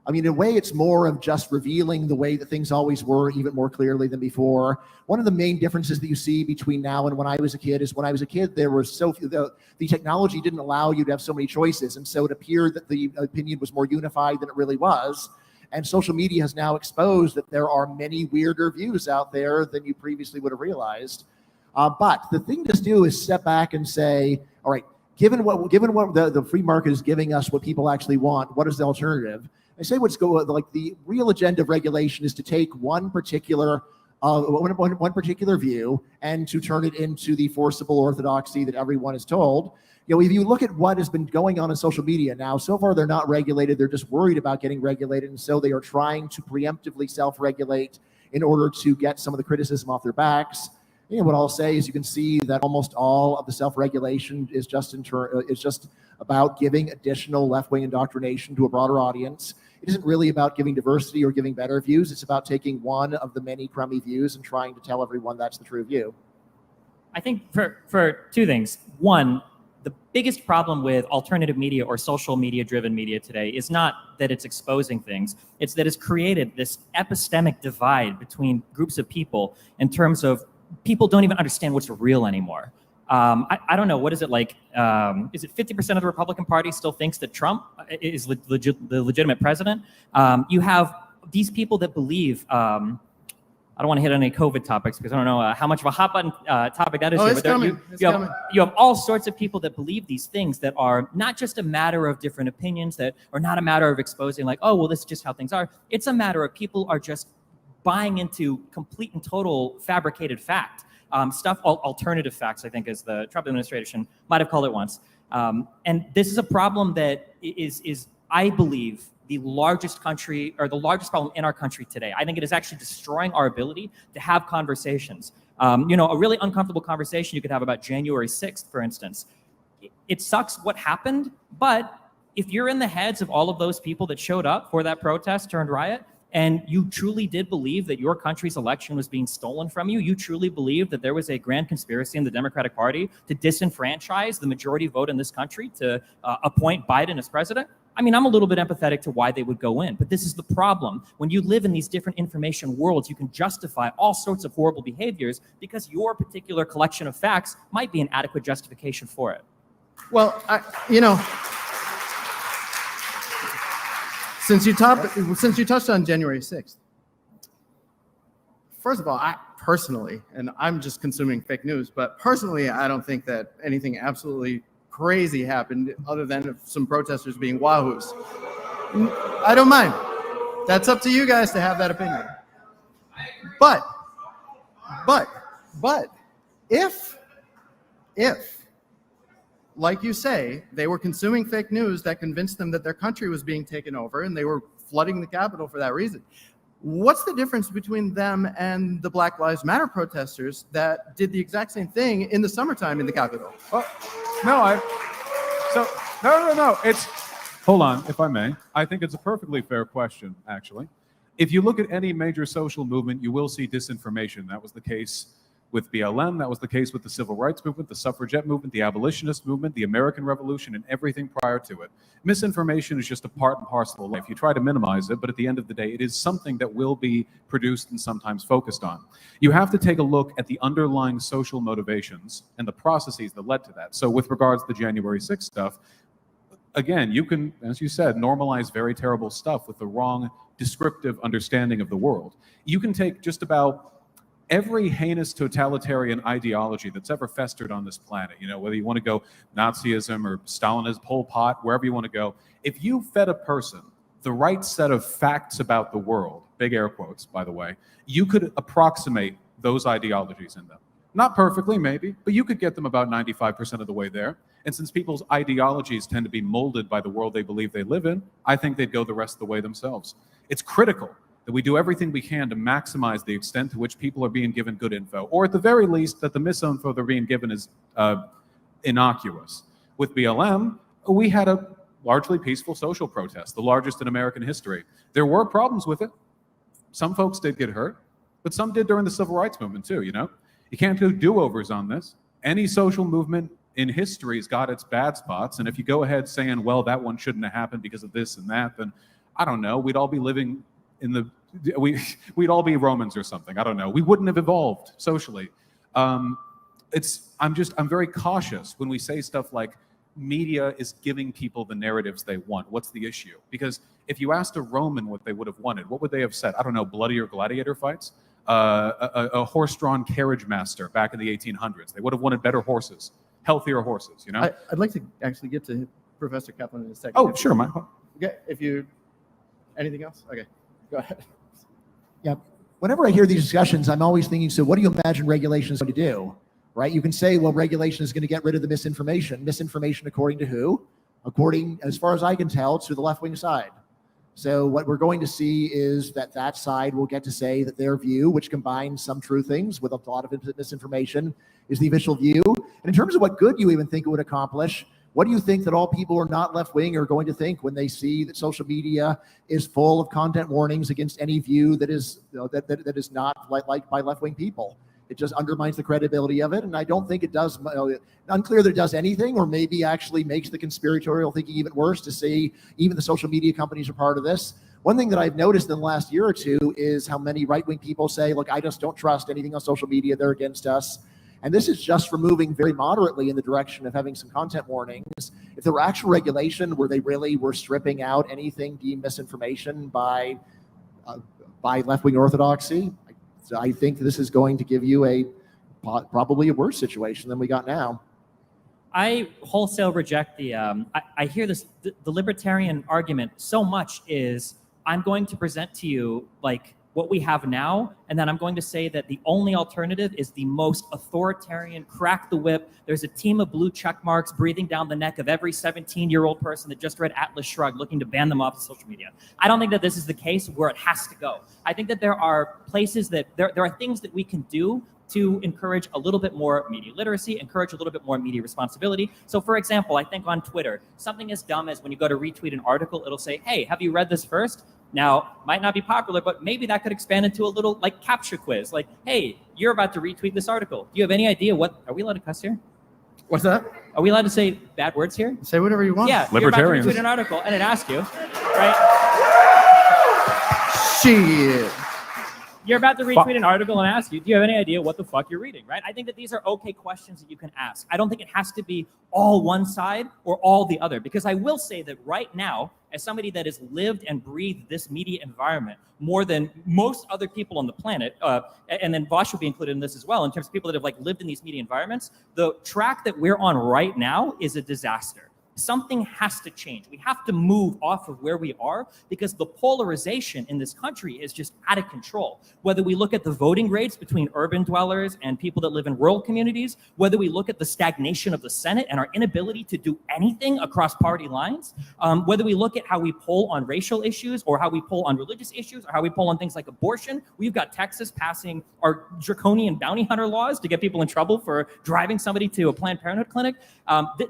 Speaker 5: I mean, in a way, it's more of just revealing the way that things always were even more clearly than before. One of the main differences that you see between now and when I was a kid is when I was a kid, there were so few, the technology didn't allow you to have so many choices. And so it appeared that the opinion was more unified than it really was. And social media has now exposed that there are many weirder views out there than you previously would have realized. But the thing to do is step back and say, all right, given what the free market is giving us, what people actually want, what is the alternative? I say like the real agenda of regulation is to take one particular view and to turn it into the forcible orthodoxy that everyone is told. You know, if you look at what has been going on in social media now, so far they're not regulated. They're just worried about getting regulated, and so they are trying to preemptively self-regulate in order to get some of the criticism off their backs. You know, what I'll say is you can see that almost all of the self-regulation is just about giving additional left-wing indoctrination to a broader audience. It isn't really about giving diversity or giving better views. It's about taking one of the many crummy views and trying to tell everyone that's the true view.
Speaker 6: I think for two things. One, the biggest problem with alternative media or social media driven media today is not that it's exposing things. It's that it's created this epistemic divide between groups of people in terms of people don't even understand what's real anymore. I don't know, what is it like? Is it 50% of the Republican Party still thinks that Trump is the legitimate president? You have these people that believe, I don't want to hit on any COVID topics because I don't know how much of a hot button topic that is.
Speaker 3: It's coming.
Speaker 6: You have all sorts of people that believe these things that are not just a matter of different opinions, that are not a matter of exposing like, oh, well, this is just how things are. It's a matter of people are just buying into complete and total fabricated fact. Alternative facts, I think, as the Trump administration might have called it once. And this is a problem that is, I believe, the largest problem in our country today. I think it is actually destroying our ability to have conversations. A really uncomfortable conversation you could have about January 6th, for instance. It sucks what happened, but if you're in the heads of all of those people that showed up for that protest turned riot, and you truly did believe that your country's election was being stolen from you, you truly believed that there was a grand conspiracy in the Democratic Party to disenfranchise the majority vote in this country to appoint Biden as president, I mean, I'm a little bit empathetic to why they would go in. But this is the problem. When you live in these different information worlds, you can justify all sorts of horrible behaviors because your particular collection of facts might be an adequate justification for it.
Speaker 3: Well, since you touched on January 6th, first of all, I personally, and I'm just consuming fake news, but personally, I don't think that anything absolutely crazy happened other than some protesters being wahoos. I don't mind. That's up to you guys to have that opinion. But if like you say, they were consuming fake news that convinced them that their country was being taken over and they were flooding the Capitol for that reason. What's the difference between them and the Black Lives Matter protesters that did the exact same thing in the summertime in the Capitol?
Speaker 4: No. Hold on, if I may. I think it's a perfectly fair question, actually. If you look at any major social movement, you will see disinformation. That was the case with BLM, that was the case with the civil rights movement, the suffragette movement, the abolitionist movement, the American Revolution, and everything prior to it. Misinformation is just a part and parcel of life. You try to minimize it, but at the end of the day, it is something that will be produced and sometimes focused on. You have to take a look at the underlying social motivations and the processes that led to that. So with regards to the January 6th stuff, again, you can, as you said, normalize very terrible stuff with the wrong descriptive understanding of the world. You can take just about every heinous totalitarian ideology that's ever festered on this planet, whether you want to go Nazism or Stalinism, Pol Pot, wherever you want to go, if you fed a person the right set of facts about the world, big air quotes, by the way, you could approximate those ideologies in them. Not perfectly, maybe, but you could get them about 95% of the way there. And since people's ideologies tend to be molded by the world they believe they live in, I think they'd go the rest of the way themselves. It's critical that we do everything we can to maximize the extent to which people are being given good info, or at the very least, that the misinfo they're being given is innocuous. With BLM, we had a largely peaceful social protest, the largest in American history. There were problems with it. Some folks did get hurt, but some did during the civil rights movement too, You can't do do-overs on this. Any social movement in history has got its bad spots, and if you go ahead saying, well, that one shouldn't have happened because of this and that, then I don't know, we'd all be living we'd all be Romans or something. I don't know. We wouldn't have evolved socially. I'm very cautious when we say stuff like media is giving people the narratives they want. What's the issue? Because if you asked a Roman what they would have wanted, what would they have said? I don't know, bloodier gladiator fights? A horse-drawn carriage master back in the 1800s. They would have wanted better horses, healthier horses,
Speaker 3: I'd like to actually get to Professor Caplan in a second.
Speaker 4: Oh, sure.
Speaker 3: Anything else? Okay, go ahead.
Speaker 5: Yeah. Whenever I hear these discussions, I'm always thinking, so what do you imagine regulation is going to do? Right? You can say, well, regulation is going to get rid of the misinformation. Misinformation according to who? According, as far as I can tell, to the left-wing side. So what we're going to see is that side will get to say that their view, which combines some true things with a lot of misinformation, is the official view. And in terms of what good you even think it would accomplish, what do you think that all people who are not left-wing are going to think when they see that social media is full of content warnings against any view that is that is not liked by left-wing people? It just undermines the credibility of it, and I don't think it does. Unclear that it does anything, or maybe actually makes the conspiratorial thinking even worse to see even the social media companies are part of this. One thing that I've noticed in the last year or two is how many right-wing people say, look, I just don't trust anything on social media, they're against us. And this is just for moving very moderately in the direction of having some content warnings. If there were actual regulation where they really were stripping out anything deemed misinformation by left-wing orthodoxy, I think this is going to give you probably a worse situation than we got now.
Speaker 6: I wholesale reject I hear this, the libertarian argument so much is, I'm going to present to you like what we have now, and then I'm going to say that the only alternative is the most authoritarian, crack the whip. There's a team of blue check marks breathing down the neck of every 17-year-old person that just read Atlas Shrugged, looking to ban them off of social media. I don't think that this is the case where it has to go. I think that there are places that there are things that we can do to encourage a little bit more media literacy, encourage a little bit more media responsibility. So for example, I think on Twitter, something as dumb as when you go to retweet an article, it'll say, hey, have you read this first? Now, might not be popular, but maybe that could expand into a little like captcha quiz. Like, hey, you're about to retweet this article. Do you have any idea are we allowed to cuss here?
Speaker 3: What's that?
Speaker 6: Are we allowed to say bad words here?
Speaker 3: Say whatever you want.
Speaker 6: Yeah,
Speaker 4: Libertarians.
Speaker 6: You're about to retweet an article and it asks you, right?
Speaker 3: Shit.
Speaker 6: You're about to retweet an article and ask you, do you have any idea what the fuck you're reading, right? I think that these are okay questions that you can ask. I don't think it has to be all one side or all the other, because I will say that right now, as somebody that has lived and breathed this media environment more than most other people on the planet, and then Vaush will be included in this as well, in terms of people that have like lived in these media environments, the track that we're on right now is a disaster. Something has to change. We have to move off of where we are, because the polarization in this country is just out of control. Whether we look at the voting rates between urban dwellers and people that live in rural communities, whether we look at the stagnation of the Senate and our inability to do anything across party lines, whether we look at how we poll on racial issues or how we poll on religious issues or how we poll on things like abortion. We've got Texas passing our draconian bounty hunter laws to get people in trouble for driving somebody to a Planned Parenthood clinic.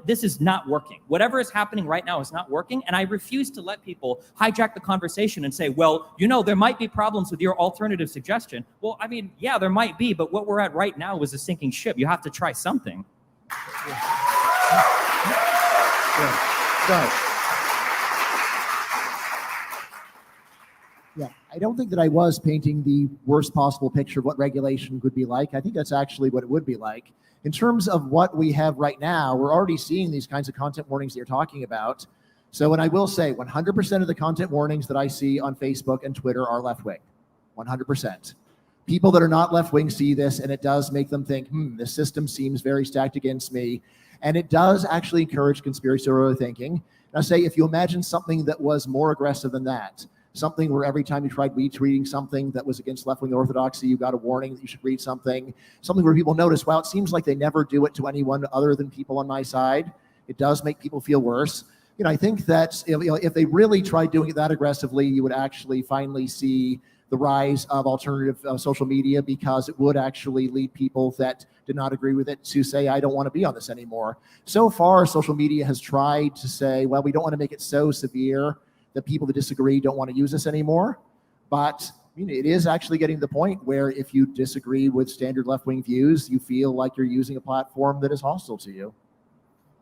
Speaker 6: This is not working. Whatever is happening right now is not working, and I refuse to let people hijack the conversation and say, well, there might be problems with your alternative suggestion. Well, I mean, yeah, there might be, but what we're at right now is a sinking ship. You have to try something.
Speaker 3: Yeah. Go ahead.
Speaker 5: Yeah, I don't think that I was painting the worst possible picture of what regulation would be like. I think that's actually what it would be like. In terms of what we have right now, we're already seeing these kinds of content warnings that you're talking about. So, and I will say 100% of the content warnings that I see on Facebook and Twitter are left-wing, 100%. People that are not left-wing see this, and it does make them think, the system seems very stacked against me. And it does actually encourage conspiratorial thinking. Now say, if you imagine something that was more aggressive than that, something where every time you tried retweeting something that was against left-wing orthodoxy, you got a warning that you should read something where people notice, wow, it seems like they never do it to anyone other than people on my side. It does make people feel worse. I think that if they really tried doing it that aggressively, you would actually finally see the rise of alternative social media, because it would actually lead people that did not agree with it to say, I don't want to be on this anymore. So far, social media has tried to say, well, we don't want to make it so severe that people that disagree don't want to use this anymore. But it is actually getting to the point where if you disagree with standard left-wing views, you feel like you're using a platform that is hostile to you.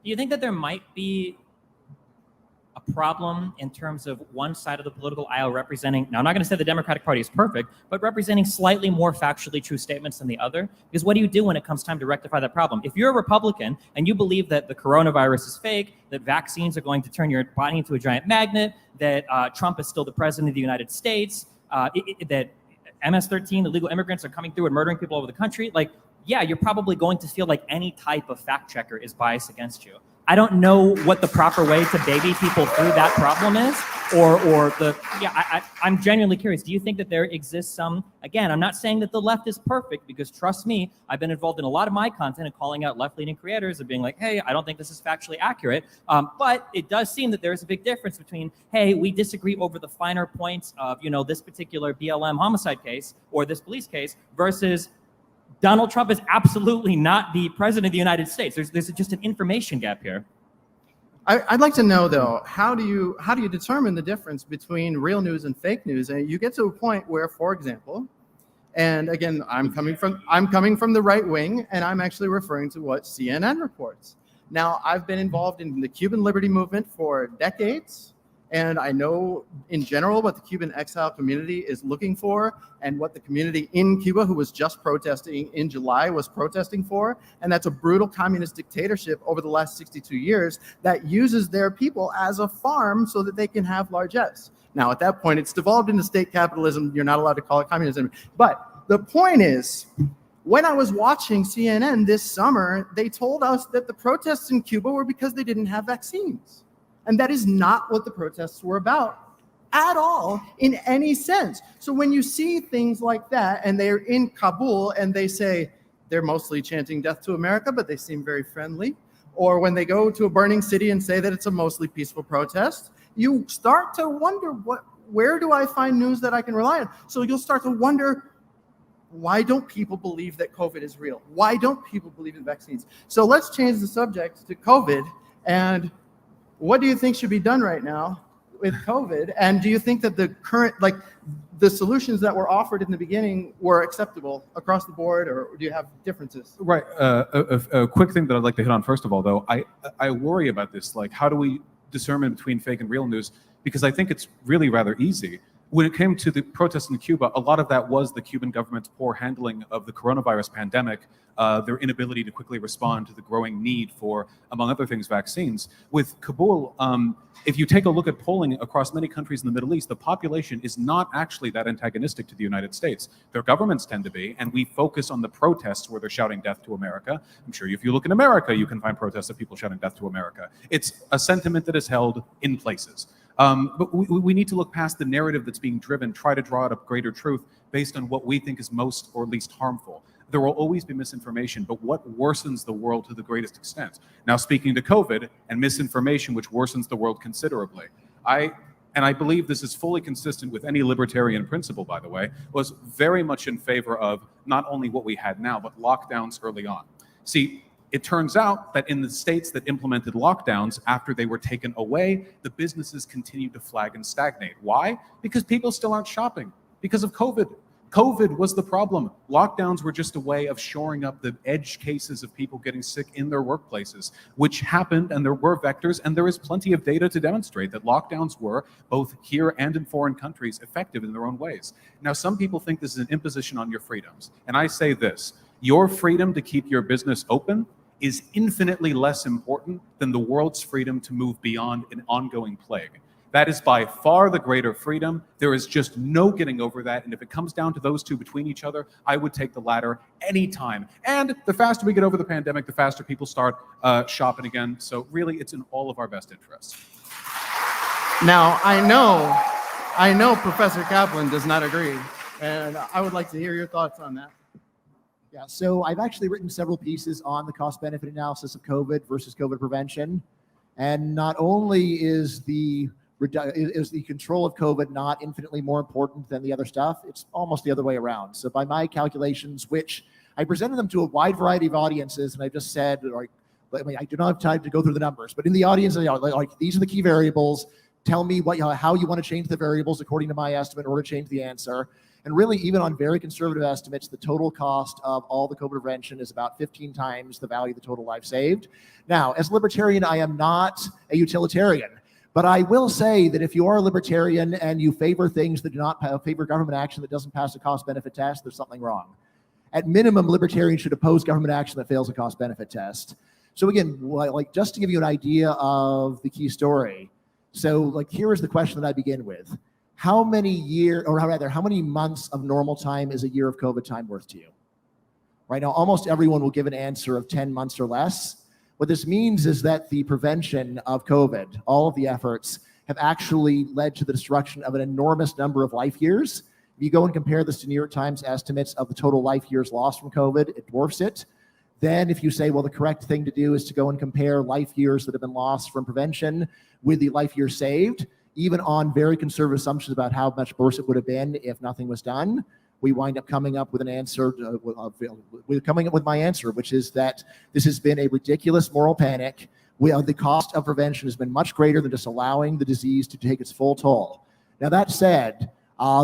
Speaker 6: Do you think that there might be a problem in terms of one side of the political aisle representing, now I'm not going to say the Democratic Party is perfect, but representing slightly more factually true statements than the other? Because what do you do when it comes time to rectify that problem? If you're a Republican and you believe that the coronavirus is fake, that vaccines are going to turn your body into a giant magnet, that Trump is still the president of the United States, that MS-13 illegal immigrants are coming through and murdering people over the country, yeah, you're probably going to feel like any type of fact checker is biased against you. I don't know what the proper way to baby people through that problem is, I'm genuinely curious. Do you think that there exists some, again, I'm not saying that the left is perfect, because trust me, I've been involved in a lot of my content and calling out left-leaning creators and being like, hey, I don't think this is factually accurate. But it does seem that there's a big difference between, hey, we disagree over the finer points of, this particular BLM homicide case or this police case, versus Donald Trump is absolutely not the president of the United States. There's just an information gap here.
Speaker 3: I'd like to know, though, how do you determine the difference between real news and fake news? And you get to a point where, for example, and again, I'm coming from the right wing, and I'm actually referring to what CNN reports. Now, I've been involved in the Cuban Liberty Movement for decades, and I know in general what the Cuban exile community is looking for and what the community in Cuba, who was just protesting in July, was protesting for. And that's a brutal communist dictatorship over the last 62 years that uses their people as a farm so that they can have largesse. Now, at that point, it's devolved into state capitalism. You're not allowed to call it communism. But the point is, when I was watching CNN this summer, they told us that the protests in Cuba were because they didn't have vaccines. And that is not what the protests were about at all in any sense. So when you see things like that, and they're in Kabul and they say they're mostly chanting death to America, but they seem very friendly, or when they go to a burning city and say that it's a mostly peaceful protest, you start to wonder, where do I find news that I can rely on? So you'll start to wonder, why don't people believe that COVID is real? Why don't people believe in vaccines? So let's change the subject to COVID. And what do you think should be done right now with COVID? And do you think that the current, the solutions that were offered in the beginning were acceptable across the board, or do you have differences?
Speaker 4: Right. A quick thing that I'd like to hit on first of all, though, I worry about this. How do we discern between fake and real news? Because I think it's really rather easy. When it came to the protests in Cuba, a lot of that was the Cuban government's poor handling of the coronavirus pandemic, their inability to quickly respond to the growing need for, among other things, vaccines. With Kabul, if you take a look at polling across many countries in the Middle East, the population is not actually that antagonistic to the United States. Their governments tend to be, and we focus on the protests where they're shouting death to America. I'm sure if you look in America, you can find protests of people shouting death to America. It's a sentiment that is held in places. But we need to look past the narrative that's being driven, try to draw out a greater truth based on what we think is most or least harmful. There will always be misinformation, but what worsens the world to the greatest extent? Now, speaking to COVID and misinformation, which worsens the world considerably, I believe this is fully consistent with any libertarian principle, by the way, was very much in favor of not only what we had now, but lockdowns early on. See, it turns out that in the states that implemented lockdowns after they were taken away, the businesses continued to flag and stagnate. Why? Because people still aren't shopping because of COVID. COVID was the problem. Lockdowns were just a way of shoring up the edge cases of people getting sick in their workplaces, which happened, and there were vectors, and there is plenty of data to demonstrate that lockdowns were, both here and in foreign countries, effective in their own ways. Now, some people think this is an imposition on your freedoms, and I say this: your freedom to keep your business open is infinitely less important than the world's freedom to move beyond an ongoing plague. That is by far the greater freedom. There is just no getting over that. And if it comes down to those two between each other, I would take the latter anytime. And the faster we get over the pandemic, the faster people start shopping again. So really, it's in all of our best interests.
Speaker 3: Now, I know Professor Caplan does not agree, and I would like to hear your thoughts on that.
Speaker 5: Yeah, so I've actually written several pieces on the cost-benefit analysis of COVID versus COVID prevention. And not only is the control of COVID not infinitely more important than the other stuff, it's almost the other way around. So by my calculations, which I presented them to a wide variety of audiences, and I just said, like, I mean, I do not have time to go through the numbers, but in the audience, like these are the key variables. Tell me how you want to change the variables according to my estimate in order to change the answer. And really, even on very conservative estimates, the total cost of all the COVID prevention is about 15 times the value of the total life saved. Now, as a libertarian, I am not a utilitarian, but I will say that if you are a libertarian and you favor things that do not favor government action that doesn't pass a cost-benefit test, there's something wrong. At minimum, libertarians should oppose government action that fails a cost-benefit test. So again, like just to give you an idea of the key story, so like here is the question that I begin with. How many months of normal time is a year of COVID time worth to you? Right now, almost everyone will give an answer of 10 months or less. What this means is that the prevention of COVID, all of the efforts, have actually led to the destruction of an enormous number of life years. If you go and compare this to New York Times estimates of the total life years lost from COVID, it dwarfs it. Then if you say, well, the correct thing to do is to go and compare life years that have been lost from prevention with the life years saved, even on very conservative assumptions about how much worse it would have been if nothing was done, we wind up coming up with an answer, coming up with my answer, which is that this has been a ridiculous moral panic. The cost of prevention has been much greater than just allowing the disease to take its full toll. Now, that said,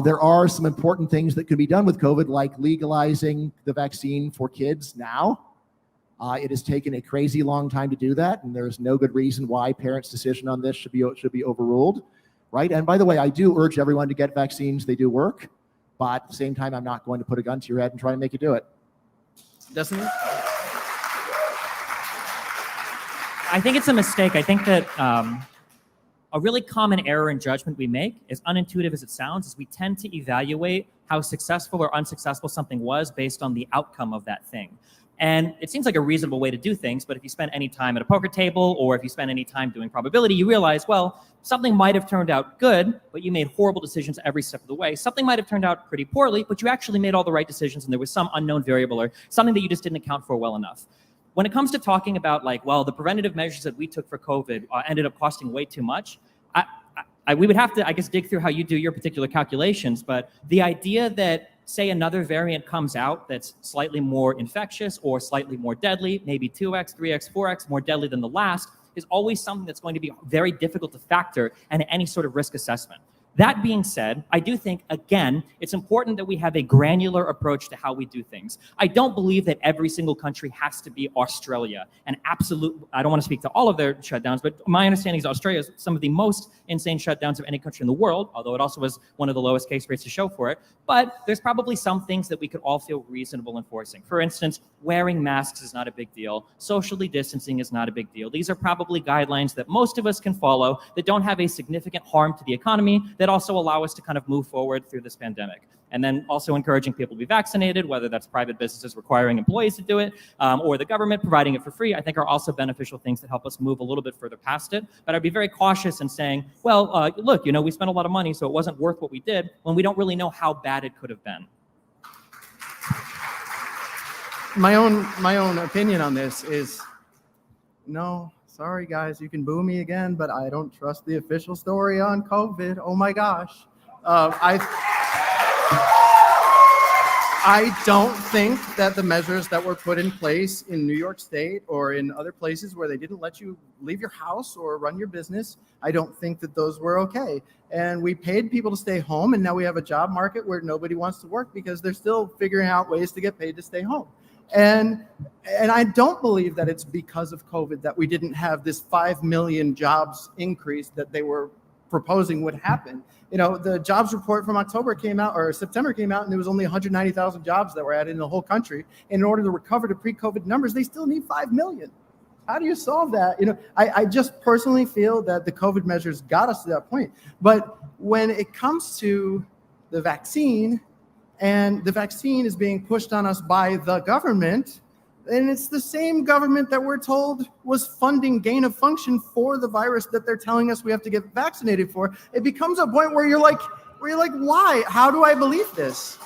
Speaker 5: there are some important things that could be done with COVID, like legalizing the vaccine for kids now. It has taken a crazy long time to do that, and there's no good reason why parents' decision on this should be overruled, right? And by the way, I do urge everyone to get vaccines. They do work, but at the same time, I'm not going to put a gun to your head and try to make you do it.
Speaker 3: Doesn't it?
Speaker 6: I think it's a mistake. I think that a really common error in judgment we make, as unintuitive as it sounds, is we tend to evaluate how successful or unsuccessful something was based on the outcome of that thing. And it seems like a reasonable way to do things, but if you spend any time at a poker table or if you spend any time doing probability, you realize, well, something might have turned out good, but you made horrible decisions every step of the way. Something might have turned out pretty poorly, but you actually made all the right decisions and there was some unknown variable or something that you just didn't account for well enough. When it comes to talking about like, well, the preventative measures that we took for COVID ended up costing way too much, we would have to, I guess, dig through how you do your particular calculations, but the idea that say another variant comes out that's slightly more infectious or slightly more deadly, maybe 2x, 3x, 4x more deadly than the last, is always something that's going to be very difficult to factor in any sort of risk assessment. That being said, I do think, again, it's important that we have a granular approach to how we do things. I don't believe that every single country has to be Australia. And I don't want to speak to all of their shutdowns, but my understanding is Australia is some of the most insane shutdowns of any country in the world, although it also was one of the lowest case rates to show for it. But there's probably some things that we could all feel reasonable enforcing. For instance, wearing masks is not a big deal. Socially distancing is not a big deal. These are probably guidelines that most of us can follow that don't have a significant harm to the economy, that also allow us to kind of move forward through this pandemic. And then also encouraging people to be vaccinated, whether that's private businesses requiring employees to do it, or the government providing it for free, I think are also beneficial things that help us move a little bit further past it. But I'd be very cautious in saying, well, look, we spent a lot of money, so it wasn't worth what we did, when we don't really know how bad it could have been.
Speaker 3: My own opinion on this is, no, sorry guys, you can boo me again, but I don't trust the official story on COVID. Oh my gosh. I don't think that the measures that were put in place in New York State or in other places where they didn't let you leave your house or run your business, I don't think that those were okay. And we paid people to stay home, and now we have a job market where nobody wants to work because they're still figuring out ways to get paid to stay home. And I don't believe that it's because of COVID that we didn't have this 5 million jobs increase that they were proposing would happen. The jobs report from September came out, and there was only 190,000 jobs that were added in the whole country. And in order to recover to pre-COVID numbers, they still need 5 million. How do you solve that? I just personally feel that the COVID measures got us to that point. But when it comes to the vaccine, and the vaccine is being pushed on us by the government, and it's the same government that we're told was funding gain of function for the virus that they're telling us we have to get vaccinated for. It becomes a point where you're like, why? How do I believe this?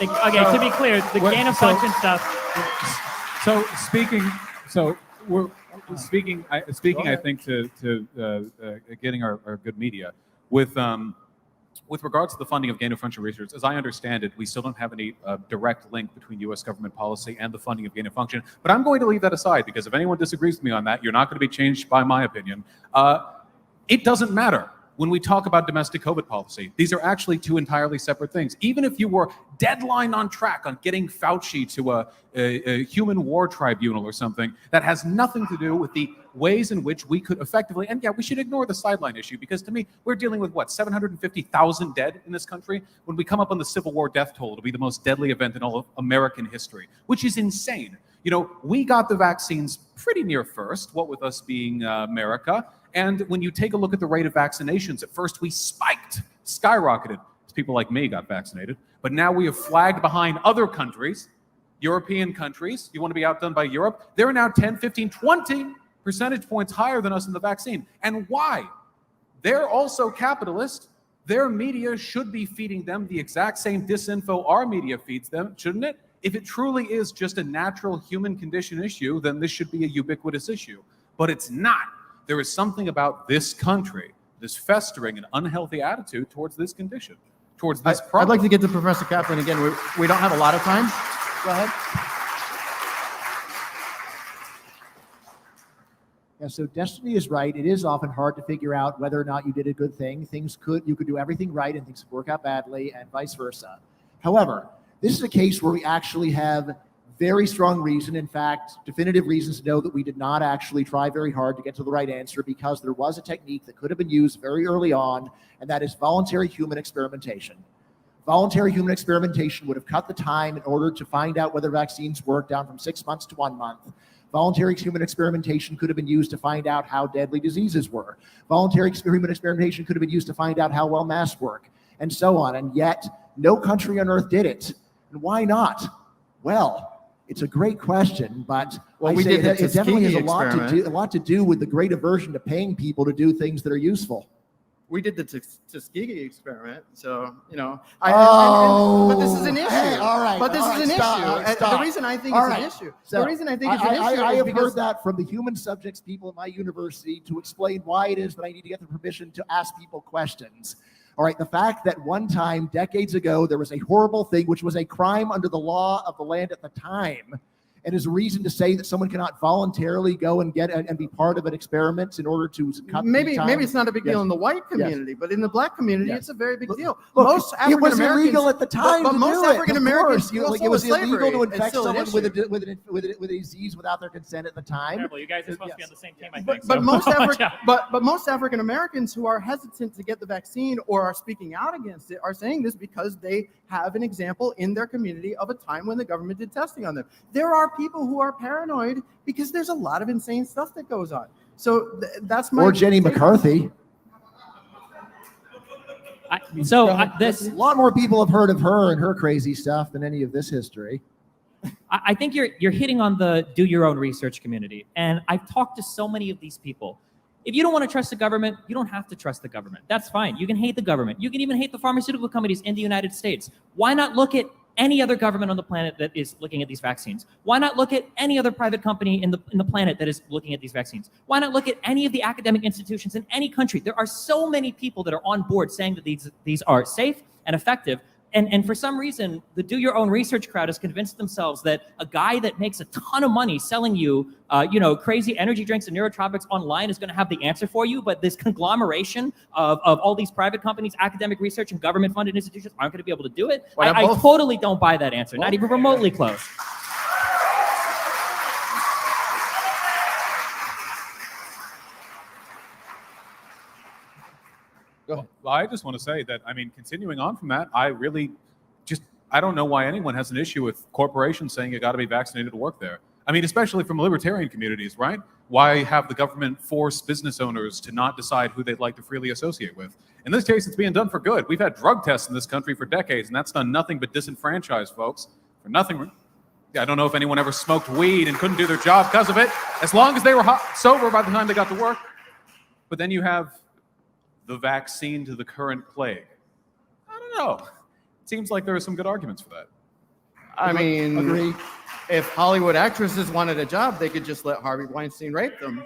Speaker 6: Okay, to be clear, the gain of function stuff.
Speaker 4: We're speaking. I think to getting our good media with regards to the funding of gain of function research. As I understand it, we still don't have any direct link between U.S. government policy and the funding of gain of function. But I'm going to leave that aside because if anyone disagrees with me on that, you're not going to be changed by my opinion. It doesn't matter. When we talk about domestic COVID policy, these are actually two entirely separate things. Even if you were deadline on track on getting Fauci to a human war tribunal or something, that has nothing to do with the ways in which we could effectively, and yeah, we should ignore the sideline issue because to me, we're dealing with what, 750,000 dead in this country? When we come up on the Civil War death toll, it'll be the most deadly event in all of American history, which is insane. We got the vaccines pretty near first, what with us being America. And when you take a look at the rate of vaccinations, at first we skyrocketed as people like me got vaccinated. But now we have flagged behind other countries, European countries. You want to be outdone by Europe? They're now 10, 15, 20 percentage points higher than us in the vaccine. And why? They're also capitalist. Their media should be feeding them the exact same disinfo our media feeds them, shouldn't it? If it truly is just a natural human condition issue, then this should be a ubiquitous issue. But it's not. There is something about this country, this festering and unhealthy attitude towards this condition, towards this problem.
Speaker 3: I'd like to get to Professor Caplan again. We don't have a lot of time. Go ahead.
Speaker 5: Yeah, so Destiny is right. It is often hard to figure out whether or not you did a good thing. You could do everything right and things could work out badly and vice versa. However, this is a case where we actually have very strong reason, in fact, definitive reasons to know that we did not actually try very hard to get to the right answer because there was a technique that could have been used very early on, and that is voluntary human experimentation. Voluntary human experimentation would have cut the time in order to find out whether vaccines work down from 6 months to 1 month. Voluntary human experimentation could have been used to find out how deadly diseases were. Voluntary human experimentation could have been used to find out how well masks work, and so on. And yet, no country on earth did it. And why not? Well, it's a great question, but it definitely has a lot to do with the great aversion to paying people to do things that are useful.
Speaker 3: We did the Tuskegee experiment, so but this is an issue.
Speaker 5: Hey, all right,
Speaker 3: but this is an issue.
Speaker 5: Stop.
Speaker 3: The reason I think it's an issue.
Speaker 5: So
Speaker 3: the reason I think it's an issue
Speaker 5: I
Speaker 3: is
Speaker 5: have
Speaker 3: because
Speaker 5: heard that from the human subjects people at my university to explain why it is that I need to get the permission to ask people questions. All right, the fact that one time, decades ago, there was a horrible thing, which was a crime under the law of the land at the time, and is a reason to say that someone cannot voluntarily go and get and be part of an experiment in order to cut
Speaker 3: maybe
Speaker 5: the time.
Speaker 3: maybe it's not a big deal in the white community, but in the black community, it's a very big deal.
Speaker 5: Look,
Speaker 3: most
Speaker 5: it
Speaker 3: African
Speaker 5: was
Speaker 3: Americans,
Speaker 5: illegal at the time,
Speaker 3: but most African Americans,
Speaker 5: it was illegal to infect someone with a disease without their consent at the time.
Speaker 6: Terrible. You guys are supposed to be on the same team, I
Speaker 3: But,
Speaker 6: think.
Speaker 3: but,
Speaker 6: so.
Speaker 3: most but most African Americans who are hesitant to get the vaccine or are speaking out against it are saying this because they have an example in their community of a time when the government did testing on them. There are people who are paranoid because there's a lot of insane stuff that goes on. So that's my.
Speaker 5: Or Jenny McCarthy.
Speaker 6: This
Speaker 5: A lot more people have heard of her and her crazy stuff than any of this history.
Speaker 6: I think you're hitting on the do your own research community. And I've talked to so many of these people. If you don't want to trust the government, you don't have to trust the government. That's fine. You can hate the government. You can even hate the pharmaceutical companies in the United States. Why not look at any other government on the planet that is looking at these vaccines? Why not look at any other private company in the planet that is looking at these vaccines? Why not look at any of the academic institutions in any country? There are so many people that are on board saying that these are safe and effective. And for some reason, the do your own research crowd has convinced themselves that a guy that makes a ton of money selling you, crazy energy drinks and neurotropics online is going to have the answer for you. But this conglomeration of all these private companies, academic research, and government-funded institutions aren't going to be able to do it. I totally don't buy that answer, not even remotely close.
Speaker 4: Well, I just want to say that, continuing on from that, I don't know why anyone has an issue with corporations saying you got to be vaccinated to work there. I mean, especially from libertarian communities, right? Why have the government force business owners to not decide who they'd like to freely associate with? In this case, it's being done for good. We've had drug tests in this country for decades, and that's done nothing but disenfranchise folks for nothing. I don't know if anyone ever smoked weed and couldn't do their job because of it, as long as they were sober by the time they got to work. But then you have the vaccine to the current plague. I don't know. It seems like there are some good arguments for that.
Speaker 3: I mean,
Speaker 5: Agree.
Speaker 3: if Hollywood actresses wanted a job, they could just let Harvey Weinstein rape them.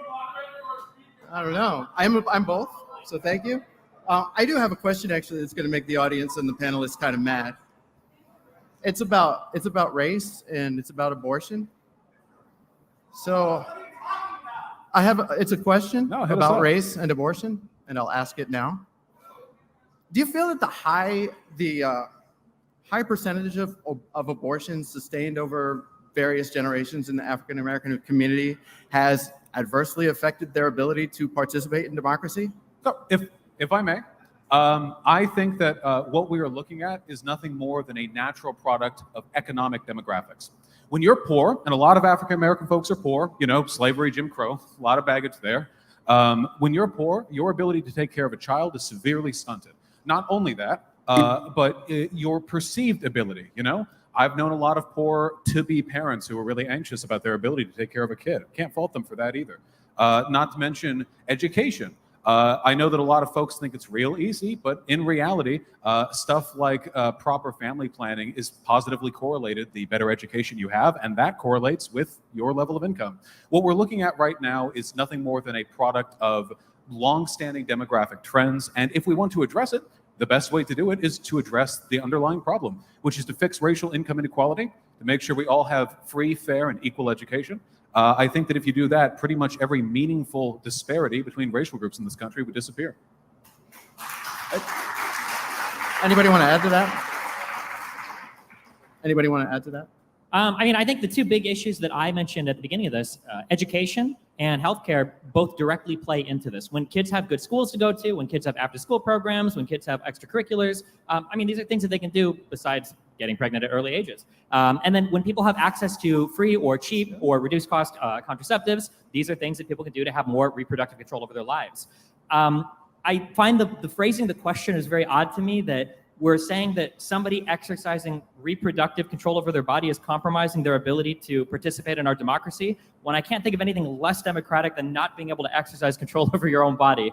Speaker 3: I don't know. I'm both, so thank you. I do have a question actually that's going to make the audience and the panelists kind of mad. It's about race and it's about abortion. So it's a question about race and abortion, and I'll ask it now. Do you feel that the high percentage of abortions sustained over various generations in the African American community has adversely affected their ability to participate in democracy?
Speaker 4: So, if I may, I think that what we are looking at is nothing more than a natural product of economic demographics. When you're poor, and a lot of African American folks are poor, slavery, Jim Crow, a lot of baggage there. When you're poor, your ability to take care of a child is severely stunted. Not only that, but your perceived ability, I've known a lot of poor to-be parents who are really anxious about their ability to take care of a kid. Can't fault them for that either. Not to mention education. I know that a lot of folks think it's real easy, but in reality, stuff like proper family planning is positively correlated the better education you have, and that correlates with your level of income. What we're looking at right now is nothing more than a product of long-standing demographic trends, and if we want to address it, the best way to do it is to address the underlying problem, which is to fix racial income inequality, to make sure we all have free, fair, and equal education. I think that if you do that, pretty much every meaningful disparity between racial groups in this country would disappear.
Speaker 3: Anybody want to add to that? Anybody want to add to that?
Speaker 6: I think the two big issues that I mentioned at the beginning of this, education and healthcare, both directly play into this. When kids have good schools to go to, when kids have after-school programs, when kids have extracurriculars, these are things that they can do besides getting pregnant at early ages. And then when people have access to free or cheap or reduced cost contraceptives, these are things that people can do to have more reproductive control over their lives. I find the phrasing of the question is very odd to me, that we're saying that somebody exercising reproductive control over their body is compromising their ability to participate in our democracy, when I can't think of anything less democratic than not being able to exercise control over your own body.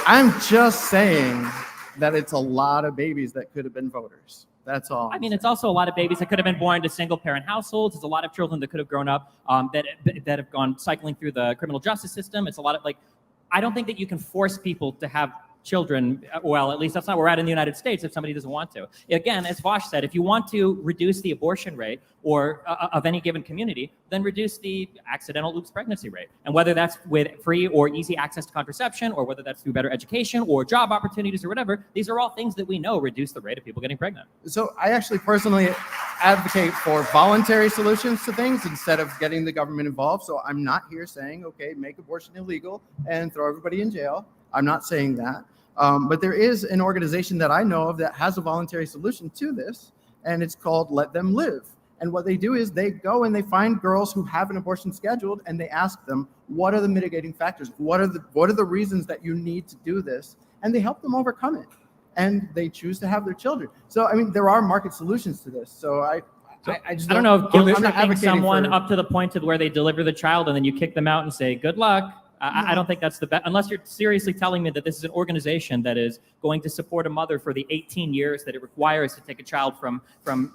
Speaker 3: I'm just saying that it's a lot of babies that could have been voters. That's all.
Speaker 6: It's also a lot of babies that could have been born to single-parent households. It's a lot of children that could have grown up that have gone cycling through the criminal justice system. It's a lot of I don't think that you can force people to have children. Well, at least that's not where we're at in the United States if somebody doesn't want to. Again, as Vaush said, if you want to reduce the abortion rate or of any given community, then reduce the accidental oops pregnancy rate. And whether that's with free or easy access to contraception, or whether that's through better education or job opportunities or whatever, these are all things that we know reduce the rate of people getting pregnant.
Speaker 3: So I actually personally advocate for voluntary solutions to things instead of getting the government involved. So I'm not here saying, okay, make abortion illegal and throw everybody in jail. I'm not saying that. But there is an organization that I know of that has a voluntary solution to this, and it's called Let Them Live. And what they do is they go and they find girls who have an abortion scheduled, and they ask them, what are the mitigating factors? What are the reasons that you need to do this? And they help them overcome it. And they choose to have their children. So, there are market solutions to this. So I
Speaker 6: don't know if guilt-tripping someone
Speaker 3: for...
Speaker 6: up to the point to where they deliver the child and then you kick them out and say, good luck. I don't think that's the best, unless you're seriously telling me that this is an organization that is going to support a mother for the 18 years that it requires to take a child from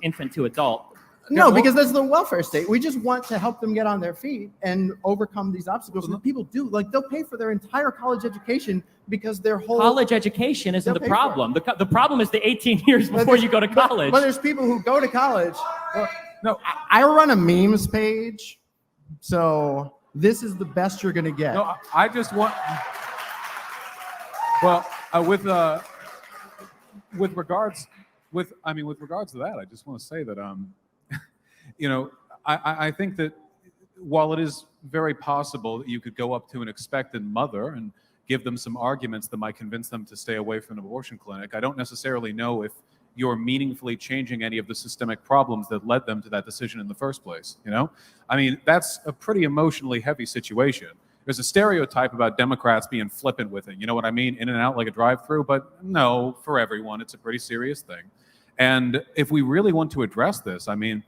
Speaker 6: infant to adult.
Speaker 3: No, because that's the welfare state. We just want to help them get on their feet and overcome these obstacles. And people do, they'll pay for their entire college education because their whole...
Speaker 6: College education isn't the problem. The problem is the 18 years before you go to college.
Speaker 3: But there's people who go to college. No, I run a memes page, so... This is the best you're going to get.
Speaker 4: No, I just want. Well, with regards to that, I just want to say that I think that while it is very possible that you could go up to an expectant mother and give them some arguments that might convince them to stay away from an abortion clinic, I don't necessarily know if you're meaningfully changing any of the systemic problems that led them to that decision in the first place. You know, I mean, that's a pretty emotionally heavy situation. There's a stereotype about Democrats being flippant with it. You know what I mean? In and out like a drive-through, but no, for everyone, it's a pretty serious thing. And if we really want to address this, I mean,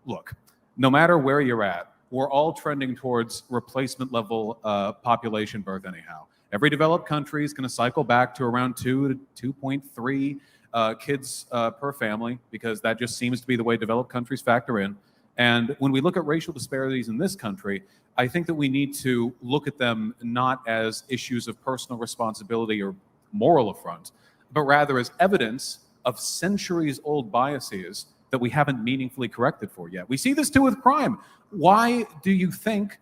Speaker 4: look, no matter where you're at, we're all trending towards replacement level population birth anyhow. Every developed country is going to cycle back to around 2 to 2.3 kids per family, because that just seems to be the way developed countries factor in. And when we look at racial disparities in this country, I think that we need to look at them not as issues of personal responsibility or moral affront, but rather as evidence of centuries-old biases that we haven't meaningfully corrected for yet. We see this too with crime. Why do you think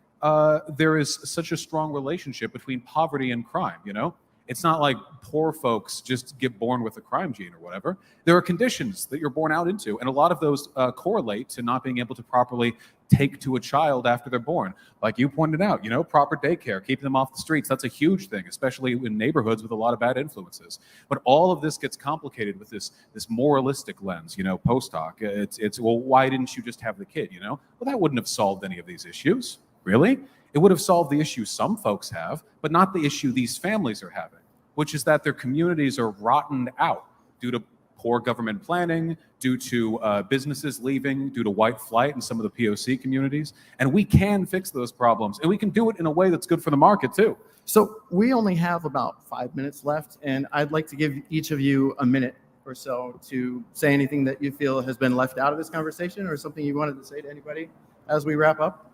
Speaker 4: there is such a strong relationship between poverty and crime? You know, it's not like poor folks just get born with a crime gene or whatever. There are conditions that you're born out into, and a lot of those correlate to not being able to properly take to a child after they're born. Like you pointed out, you know, proper daycare, keeping them off the streets, that's a huge thing, especially in neighborhoods with a lot of bad influences. But all of this gets complicated with this moralistic lens, you know, post hoc. It's well, why didn't you just have the kid, you know? Well, that wouldn't have solved any of these issues, really. It would have solved the issue some folks have, but not the issue these families are having, which is that their communities are rotted out due to poor government planning, due to businesses leaving, due to white flight in some of the POC communities. And we can fix those problems, and we can do it in a way that's good for the market too.
Speaker 3: So we only have about 5 minutes left, and I'd like to give each of you a minute or so to say anything that you feel has been left out of this conversation, or something you wanted to say to anybody as we wrap up.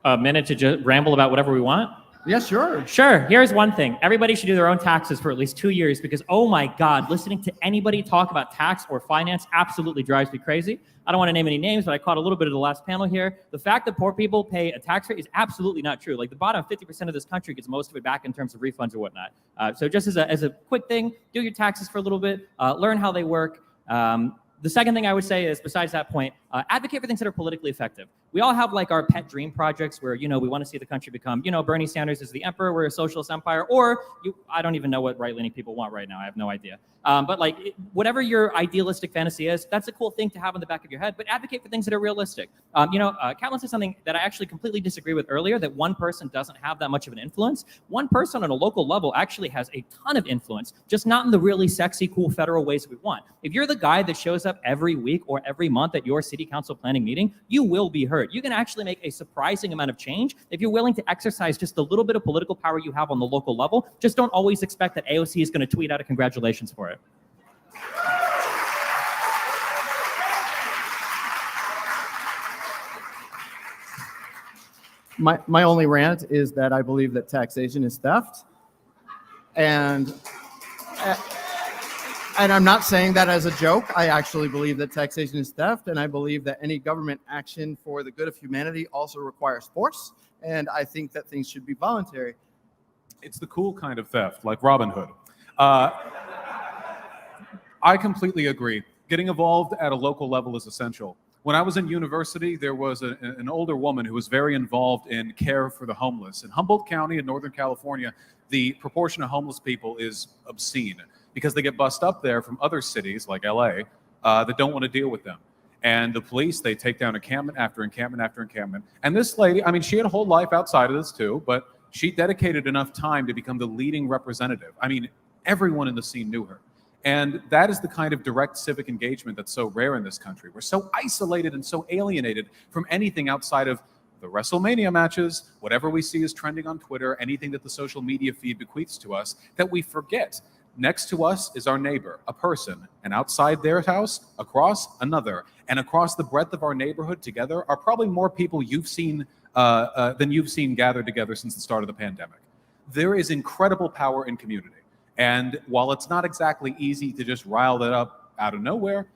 Speaker 6: A minute to just ramble about whatever we want?
Speaker 3: Yeah, sure.
Speaker 6: Sure. Here's one thing. Everybody should do their own taxes for at least 2 years, because, oh my God, listening to anybody talk about tax or finance absolutely drives me crazy. I don't want to name any names, but I caught a little bit of the last panel here. The fact that poor people pay a tax rate is absolutely not true. Like the bottom 50% of this country gets most of it back in terms of refunds or whatnot. So just as a quick thing, do your taxes for a little bit, learn how they work. The second thing I would say is, besides that point, advocate for things that are politically effective. We all have like our pet dream projects where, you know, we want to see the country become, you know, Bernie Sanders is the emperor, we're a socialist empire, or I don't even know what right-leaning people want right now. I have no idea. But like whatever your idealistic fantasy is, that's a cool thing to have in the back of your head, but advocate for things that are realistic. Caplan said something that I actually completely disagree with earlier, that one person doesn't have that much of an influence. One person on a local level actually has a ton of influence, just not in the really sexy, cool federal ways we want. If you're the guy that shows up every week or every month at your city council planning meeting, you will be heard. You can actually make a surprising amount of change if you're willing to exercise just a little bit of political power you have on the local level. Just don't always expect that AOC is going to tweet out a congratulations for it.
Speaker 3: My only rant is that I believe that taxation is theft, and I'm not saying that as a joke. I actually believe that taxation is theft, and I believe that any government action for the good of humanity also requires force, and I think that things should be voluntary.
Speaker 4: It's the cool kind of theft, like Robin Hood. I completely agree. Getting involved at a local level is essential. When I was in university, there was an older woman who was very involved in care for the homeless. In Humboldt County in Northern California, the proportion of homeless people is obscene because they get bussed up there from other cities like LA that don't want to deal with them. And the police, they take down encampment after encampment after encampment. And this lady, I mean, she had a whole life outside of this too, but she dedicated enough time to become the leading representative. I mean, everyone in the scene knew her. And that is the kind of direct civic engagement that's so rare in this country. We're so isolated and so alienated from anything outside of the WrestleMania matches, whatever we see is trending on Twitter, anything that the social media feed bequeaths to us, that we forget. Next to us is our neighbor, a person, and outside their house, across another. And across the breadth of our neighborhood together are probably more people you've seen than you've seen gathered together since the start of the pandemic. There is incredible power in community. And while it's not exactly easy to just rile that up out of nowhere,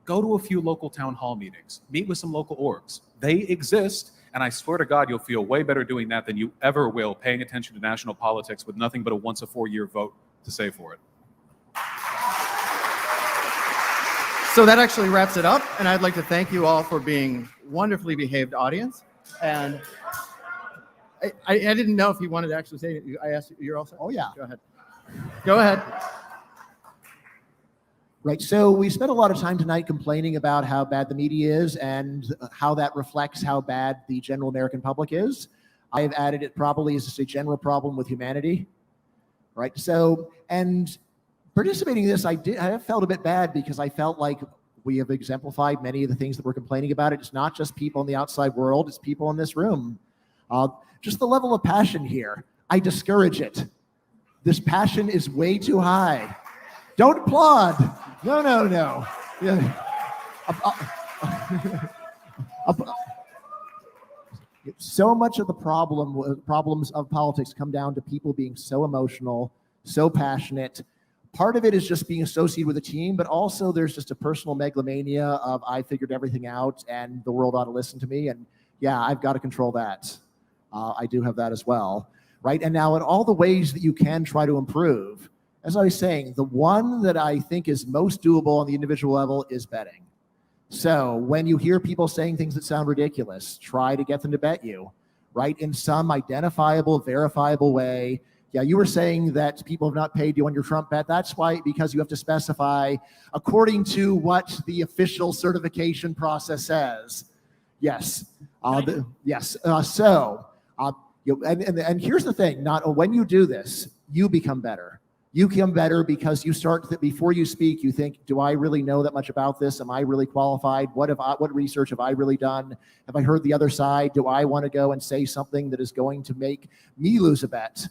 Speaker 4: go to a few local town hall meetings, meet with some local orgs. They exist, and I swear to God, you'll feel way better doing that than you ever will paying attention to national politics with nothing but a once a 4-year vote to say for it.
Speaker 3: So that actually wraps it up, and I'd like to thank you all for being wonderfully behaved audience. And I didn't know if you wanted to actually say it. I asked you, you're all set?
Speaker 5: Oh, yeah.
Speaker 3: Go ahead. Go ahead.
Speaker 5: Right. So we spent a lot of time tonight complaining about how bad the media is and how that reflects how bad the general American public is. I have added it probably as just a general problem with humanity. Right. So, and participating in this, I felt a bit bad because I felt like we have exemplified many of the things that we're complaining about. It's not just people in the outside world, it's people in this room. Just the level of passion here, I discourage it. This passion is way too high. Don't applaud. No. Yeah. So much of the problems of politics come down to people being so emotional, so passionate. Part of it is just being associated with a team, but also there's just a personal megalomania of I figured everything out and the world ought to listen to me. And yeah, I've got to control that. I do have that as well, right? And now in all the ways that you can try to improve, as I was saying, the one that I think is most doable on the individual level is betting. So when you hear people saying things that sound ridiculous, try to get them to bet you, right? In some identifiable, verifiable way. Yeah, you were saying that people have not paid you on your Trump bet. That's why, because you have to specify according to what the official certification process says. Yes. Yes. And here's the thing, when you do this, you become better. You become better because you start before you speak, you think, do I really know that much about this? Am I really qualified? What research have I really done? Have I heard the other side? Do I want to go and say something that is going to make me lose a bet?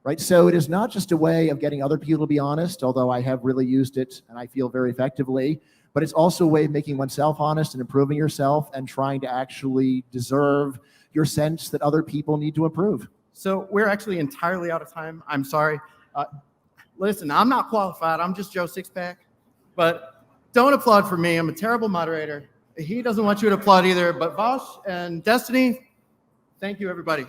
Speaker 5: Right? So it is not just a way of getting other people to be honest, although I have really used it and I feel very effectively, but it's also a way of making oneself honest and improving yourself and trying to actually deserve your sense that other people need to improve.
Speaker 3: So we're actually entirely out of time. I'm sorry. Listen, I'm not qualified. I'm just Joe Sixpack. But don't applaud for me. I'm a terrible moderator. He doesn't want you to applaud either. But Vaush and Destiny, thank you, everybody.